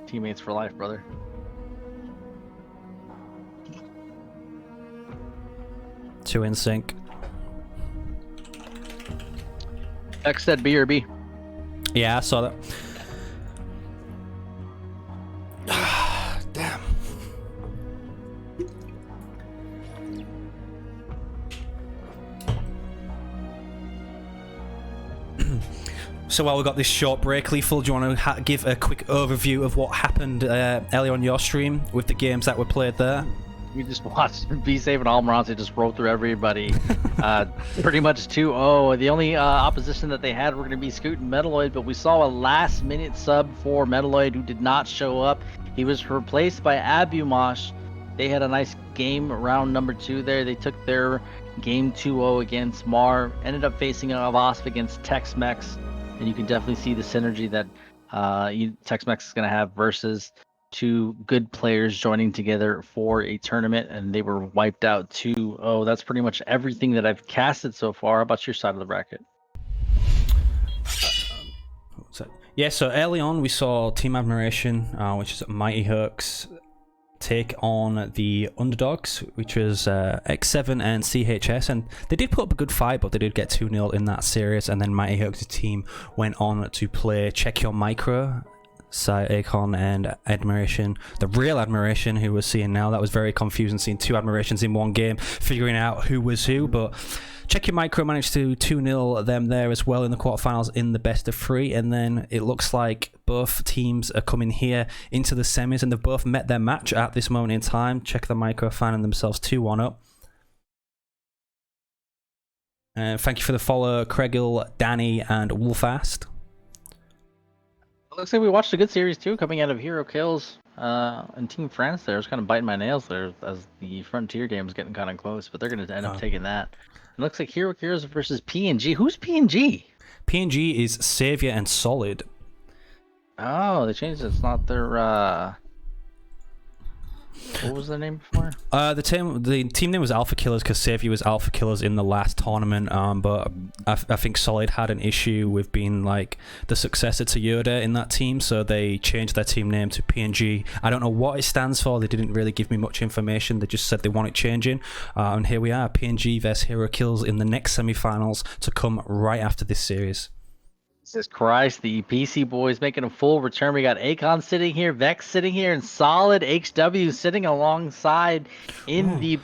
teammates for life, brother. Two in sync. X said B or B. Yeah, I saw that. Damn. So while we've got this short break, Lethal, do you want to give a quick overview of what happened earlier on your stream with the games that were played there? We just watched Be Safe and Almirante just roll through everybody. Pretty much 2-0. The only opposition that they had were going to be Scoot and Metalloid, but we saw a last-minute sub for Metalloid who did not show up. He was replaced by Abumosh. They had a nice game round number 2 there. They took their game 2-0 against Mar. Ended up facing a Wasp against TEXMEX, and you can definitely see the synergy that TEXMEX is going to have versus 2 good players joining together for a tournament, and they were wiped out 2-0. That's pretty much everything that I've casted so far. How about your side of the bracket? Yeah, so early on we saw Team Admiration, which is Mighty Hooks, take on the underdogs, which was X7 and CHS, and they did put up a good fight, but they did get 2-0 in that series. And then Mighty Hooks' team went on to play Check Your Micro, AYKON and Admiration, the real Admiration who we're seeing now. That was very confusing, seeing 2 Admirations in one game, figuring out who was who. But Check Your Micro managed to 2-0 them there as well in the quarterfinals in the best of 3, and then it looks like both teams are coming here into the semis, and they've both met their match at this moment in time. Check the Micro finding themselves 2-1 up. Thank you for the follow, Craigill, Danny, and Wolfast. Looks like we watched a good series too, coming out of Hero Kills and Team France. There, I was kind of biting my nails there as the Frontier game was getting kind of close, but they're going to end up taking that. It looks like Hero Kills versus PNG. Who's PNG? PNG is Savior and Solid. Oh, they changed it. It's not their What was the name before? The team name was Alpha Killers because Savior was Alpha Killers in the last tournament. But I think Solid had an issue with being like the successor to Yoda in that team, so they changed their team name to PNG. I don't know what it stands for. They didn't really give me much information. They just said they want it changing. And here we are, PNG vs Hero Kills in the next semi-finals to come right after this series. Jesus Christ, the PC boys making a full return. We got AYKON sitting here, Vex sitting here, and Solid HW sitting alongside in the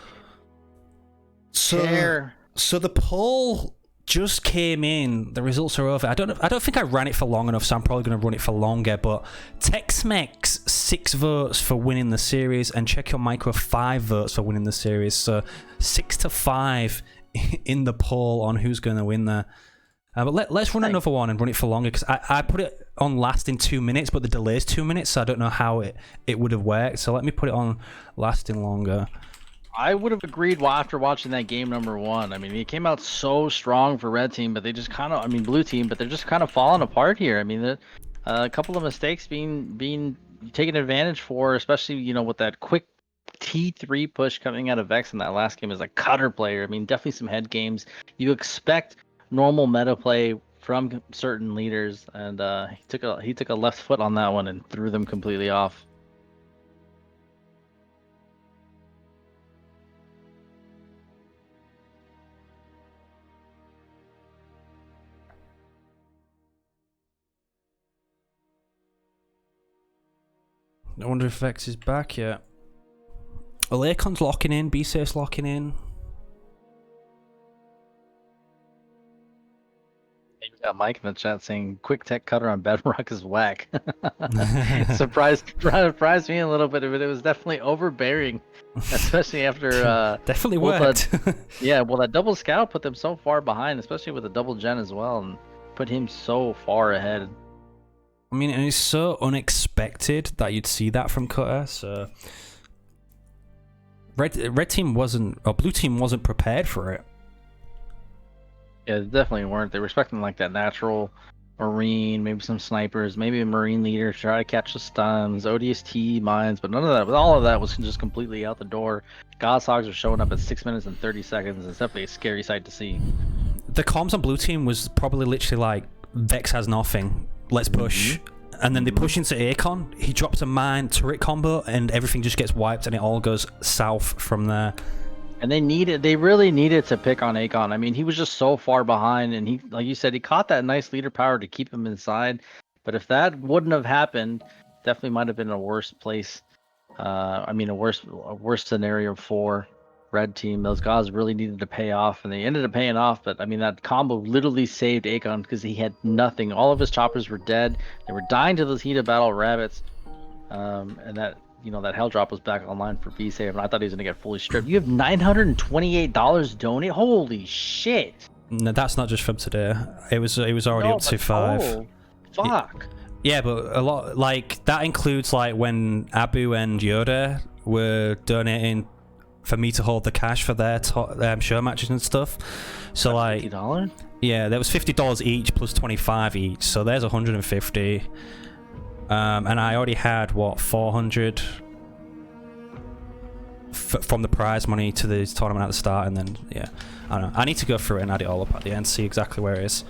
chair. So the poll just came in. The results are over. I don't think I ran it for long enough, so I'm probably going to run it for longer. But TEXMEX 6 votes for winning the series, and Check Your Micro 5 votes for winning the series. So 6-5 in the poll on who's going to win there. But let's run another one and run it for longer, because I put it on last in 2 minutes, but the delay is 2 minutes, so I don't know how it would have worked. So let me put it on lasting longer. I would have agreed after watching that game number 1. I mean, it came out so strong for red team, but they just kind of, I mean, blue team, but they're just kind of falling apart here. I mean, a couple of mistakes being taken advantage for, especially, you know, with that quick T3 push coming out of Vex in that last game as a cutter player. I mean, definitely some head games. You expect normal meta play from certain leaders, and he took a left foot on that one and threw them completely off. I wonder if Vex is back yet. Well, AYKON's locking in, BSAFE's locking in. You got Mike in the chat saying quick tech cutter on Bedrock is whack. surprised me a little bit, but it was definitely overbearing, especially after definitely worked. Well, that double scout put them so far behind, especially with a double gen as well, and put him so far ahead. I mean, and it's so unexpected that you'd see that from Cutter. So red team wasn't, or blue team wasn't prepared for it. Yeah, they definitely weren't. They were expecting like that natural marine, maybe some snipers, maybe a marine leader to try to catch the stuns, ODST mines, but none of that. But all of that was just completely out the door. Godshogs are showing up at 6 minutes and 30 seconds. It's definitely a scary sight to see. The comms on blue team was probably literally like, Vex has nothing, let's push. And then they push into AYKON, he drops a mine turret combo, and everything just gets wiped, and it all goes south from there. And they really needed to pick on AYKON. I mean, he was just so far behind, and he, like you said, he caught that nice leader power to keep him inside. But if that wouldn't have happened, definitely might have been a worse place. I mean, a worse scenario for red team. Those guys really needed to pay off, and they ended up paying off. But I mean, that combo literally saved AYKON because he had nothing. All of his choppers were dead. They were dying to those heated battle rabbits, and that. You know, that hell drop was back online for BSAFE, and I thought he was gonna get fully stripped. You have $928 donate. Holy shit! No, that's not just from today. It was already up to 5. Oh, fuck. Yeah, but a lot, like that includes like when Abu and Yoda were donating for me to hold the cash for their show matches and stuff. So that's like $50? Yeah, there was $50 each plus 25 each. So there's 150. And I already had what 400 from the prize money to the tournament at the start, and then yeah, I don't know. I need to go through it and add it all up at the end, see exactly where it is.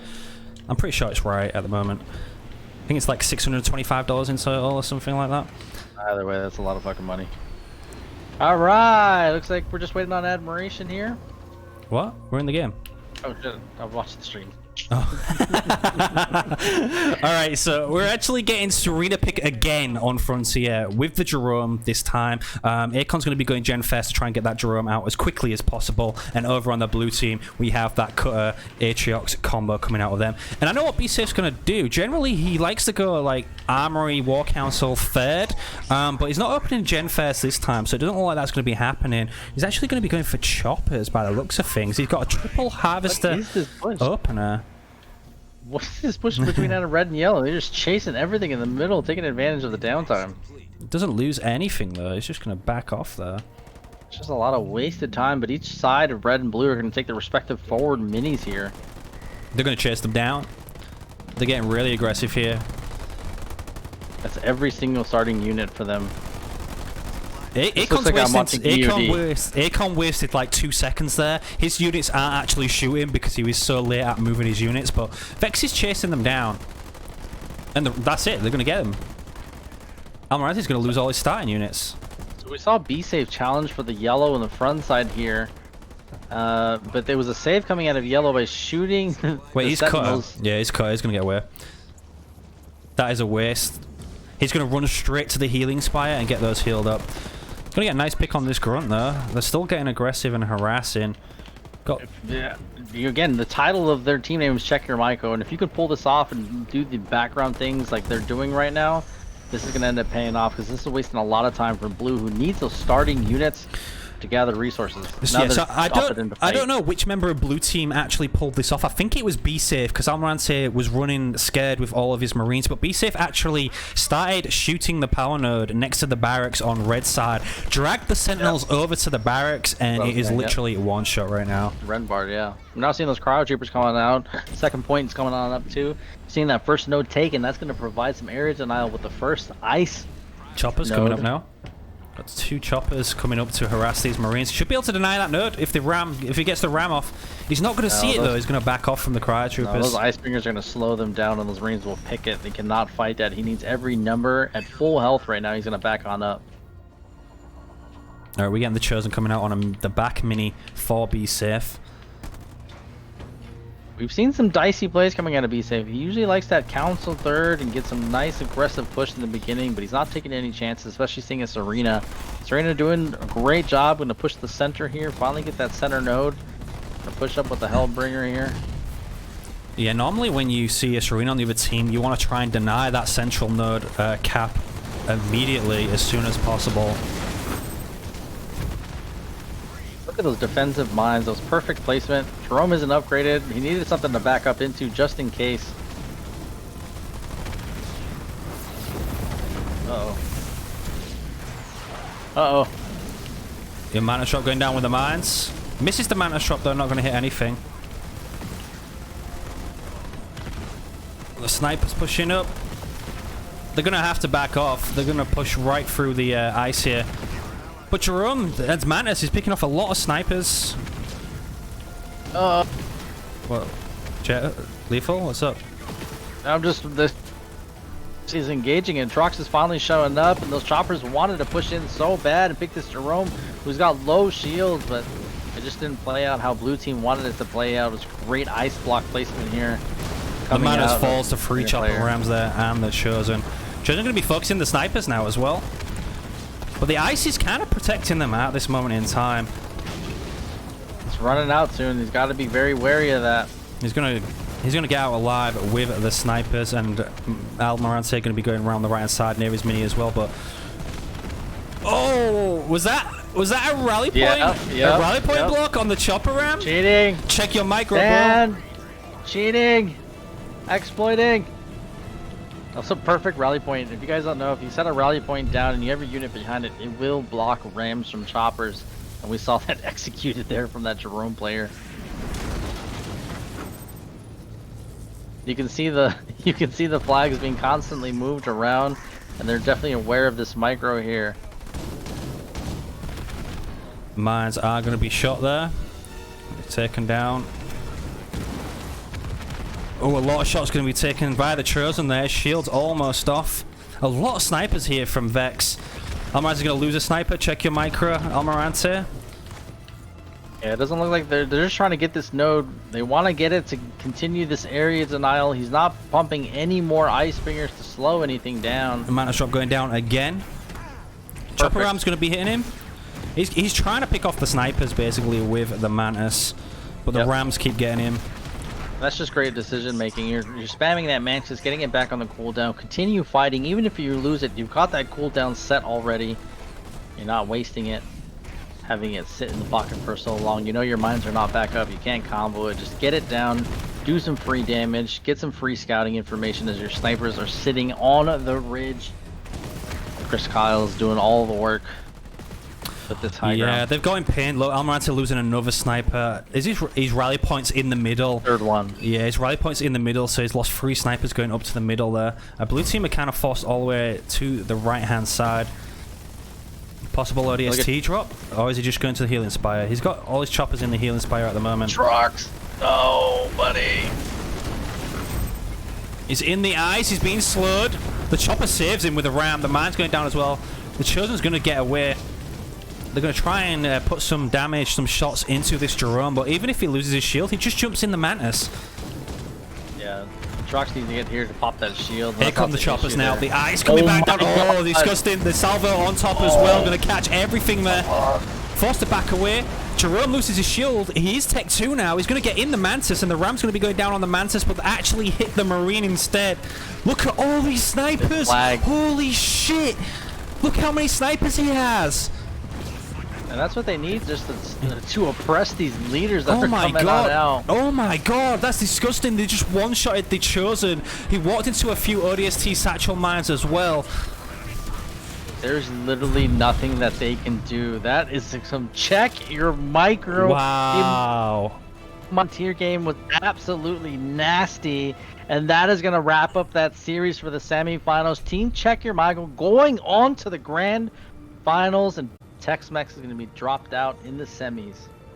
I'm pretty sure it's right at the moment. I think it's like $625 in total or something like that. Either way, that's a lot of fucking money. All right, looks like we're just waiting on admiration here. What? We're in the game. Oh shit! I've watched the stream. Oh. Alright, so we're actually getting Serena pick again on Frontier with the Jerome this time. AYKON's going to be going Gen Fest to try and get that Jerome out as quickly as possible. And over on the blue team, we have that Cutter Atriox combo coming out of them. And I know what BSAFE's going to do. Generally, he likes to go like Armory, War Council third, but he's not opening Gen Fest this time, so it doesn't look like that's going to be happening. He's actually going to be going for choppers by the looks of things. He's got a triple harvester opener. What is this push between out of red and yellow? They're just chasing everything in the middle, taking advantage of the downtime. Doesn't lose anything though. He's just going to back off there. It's just a lot of wasted time, but each side of red and blue are going to take their respective forward minis here. They're going to chase them down. They're getting really aggressive here. That's every single starting unit for them. AYKON's like I'm wasted. watching EOD. AYKON wasted like 2 seconds there. His units aren't actually shooting because he was so late at moving his units, but Vex is chasing them down. And that's it. They're going to get him. Almirante's going to lose all his starting units. So we saw B-Safe challenge for the yellow on the front side here. But there was a save coming out of yellow by shooting Wait, he's sentinels. cut. Yeah, he's cut. He's going to get away. That is a waste. He's going to run straight to the healing spire and get those healed up. Going to get a nice pick on this grunt, though. They're still getting aggressive and harassing. Yeah. Again, the title of their team name is Check Your Myco, and if you could pull this off and do the background things like they're doing right now, this is going to end up paying off, because this is wasting a lot of time for Blue, who needs those starting units to gather resources. Yeah, so I don't know which member of Blue Team actually pulled this off. I think it was BSAFE, because Almirante was running scared with all of his Marines, but BSAFE actually started shooting the power node next to the barracks on red side, dragged the Sentinels over to the barracks, and it is literally one shot right now. Red bar, yeah. I'm now seeing those cryo troopers coming out. Second point is coming on up too. Seeing that first node taken, that's going to provide some area denial with the first ice. Choppers node. coming up now. Got 2 choppers coming up to harass these Marines. Should be able to deny that node if he gets the ram off. He's not going to see it though. He's going to back off from the cryo troopers. No, those ice bringers are going to slow them down, and those Marines will pick it. They cannot fight that. He needs every number at full health right now. He's going to back on up. Alright, we're getting the Chosen coming out on the back mini for BSAFE. We've seen some dicey plays coming out of BSAFE. He usually likes that council third and get some nice aggressive push in the beginning, but he's not taking any chances, especially seeing a Serena. Serena doing a great job. Going to push the center here, finally get that center node. Going to push up with the Hellbringer here. Yeah, normally when you see a Serena on the other team, you want to try and deny that central node cap immediately as soon as possible. Look at those defensive mines, those perfect placement. Jerome isn't upgraded. He needed something to back up into just in case. Uh-oh. Uh-oh. The Mantis Shot going down with the mines. Misses the Mantis Shot though, not going to hit anything. The snipers pushing up. They're going to have to back off. They're going to push right through the ice here. But Jerome, that's Mantis, is picking off a lot of snipers. What? Lethal, what's up? I'm just... He's engaging, and Trox is finally showing up, and those choppers wanted to push in so bad and pick this Jerome, who's got low shields, but it just didn't play out how Blue Team wanted it to play out. It was great ice block placement here. The Mantis falls to 3 chopper rams there, and the Chosen. Chosen going to be focusing the snipers now as well. But the ice is kind of protecting them at this moment in time. It's running out soon. He's got to be very wary of that. He's gonna get out alive with the snipers, and Almirante going to be going around the right hand side near his mini as well. But oh, was that a rally point? Yeah, a rally point block on the chopper ram? Cheating. Check your micro. And cheating. Exploiting. That's a perfect rally point. If you guys don't know, if you set a rally point down and you have a unit behind it, it will block rams from choppers. And we saw that executed there from that Jerome player. You can see the flags being constantly moved around, and they're definitely aware of this micro here. Mines are going to be shot there. Taken down. Oh, a lot of shots going to be taken by the Chosen there. Shields almost off. A lot of snipers here from Vex. Almirante's going to lose a sniper. Check your micro, Almirante. Yeah, it doesn't look like they're just trying to get this node. They want to get it to continue this area denial. He's not pumping any more ice fingers to slow anything down. The Mantis Shot going down again. Chopper ram's going to be hitting him. He's trying to pick off the snipers basically with the Mantis, but the rams keep getting him. That's just great decision making. You're spamming that Mantis, getting it back on the cooldown. Continue fighting, even if you lose it. You've got that cooldown set already. You're not wasting it, having it sit in the pocket for so long. You know your mines are not back up. You can't combo it. Just get it down, do some free damage, get some free scouting information as your snipers are sitting on the ridge. Chris Kyle's doing all the work. With this high ground. They've got in pain. Look, Almirante losing another sniper. Is his rally points in the middle? Third one. Yeah, his rally points in the middle, so he's lost 3 snipers going up to the middle there. Blue team are kind of forced all the way to the right-hand side. Possible ODST drop? Or is he just going to the Healing Spire? He's got all his choppers in the Healing Spire at the moment. Trucks! No, buddy! He's in the ice, he's being slowed. The chopper saves him with a ram. The mine's going down as well. The Chosen's going to get away. They're going to try and put some damage, some shots into this Jerome, but even if he loses his shield, he just jumps in the Mantis. Yeah, Trucks need to get here to pop that shield. Here come the choppers now. The ice coming back down. Oh, disgusting. The salvo on top as well. Going to catch everything there. Forced to back away. Jerome loses his shield. He is Tech 2 now. He's going to get in the Mantis, and the Ram's going to be going down on the Mantis, but actually hit the Marine instead. Look at all these snipers. Holy shit. Look how many snipers he has. And that's what they need, just to oppress these leaders that are coming god! out. Oh my god, that's disgusting. They just one-shotted the Chosen. He walked into a few ODST satchel mines as well. There's literally nothing that they can do. That is some check your micro. Wow. Tier game was absolutely nasty, and that is going to wrap up that series for the semifinals. Team Check Your Micro going on to the grand finals, and TEXMEX is going to be dropped out in the semis.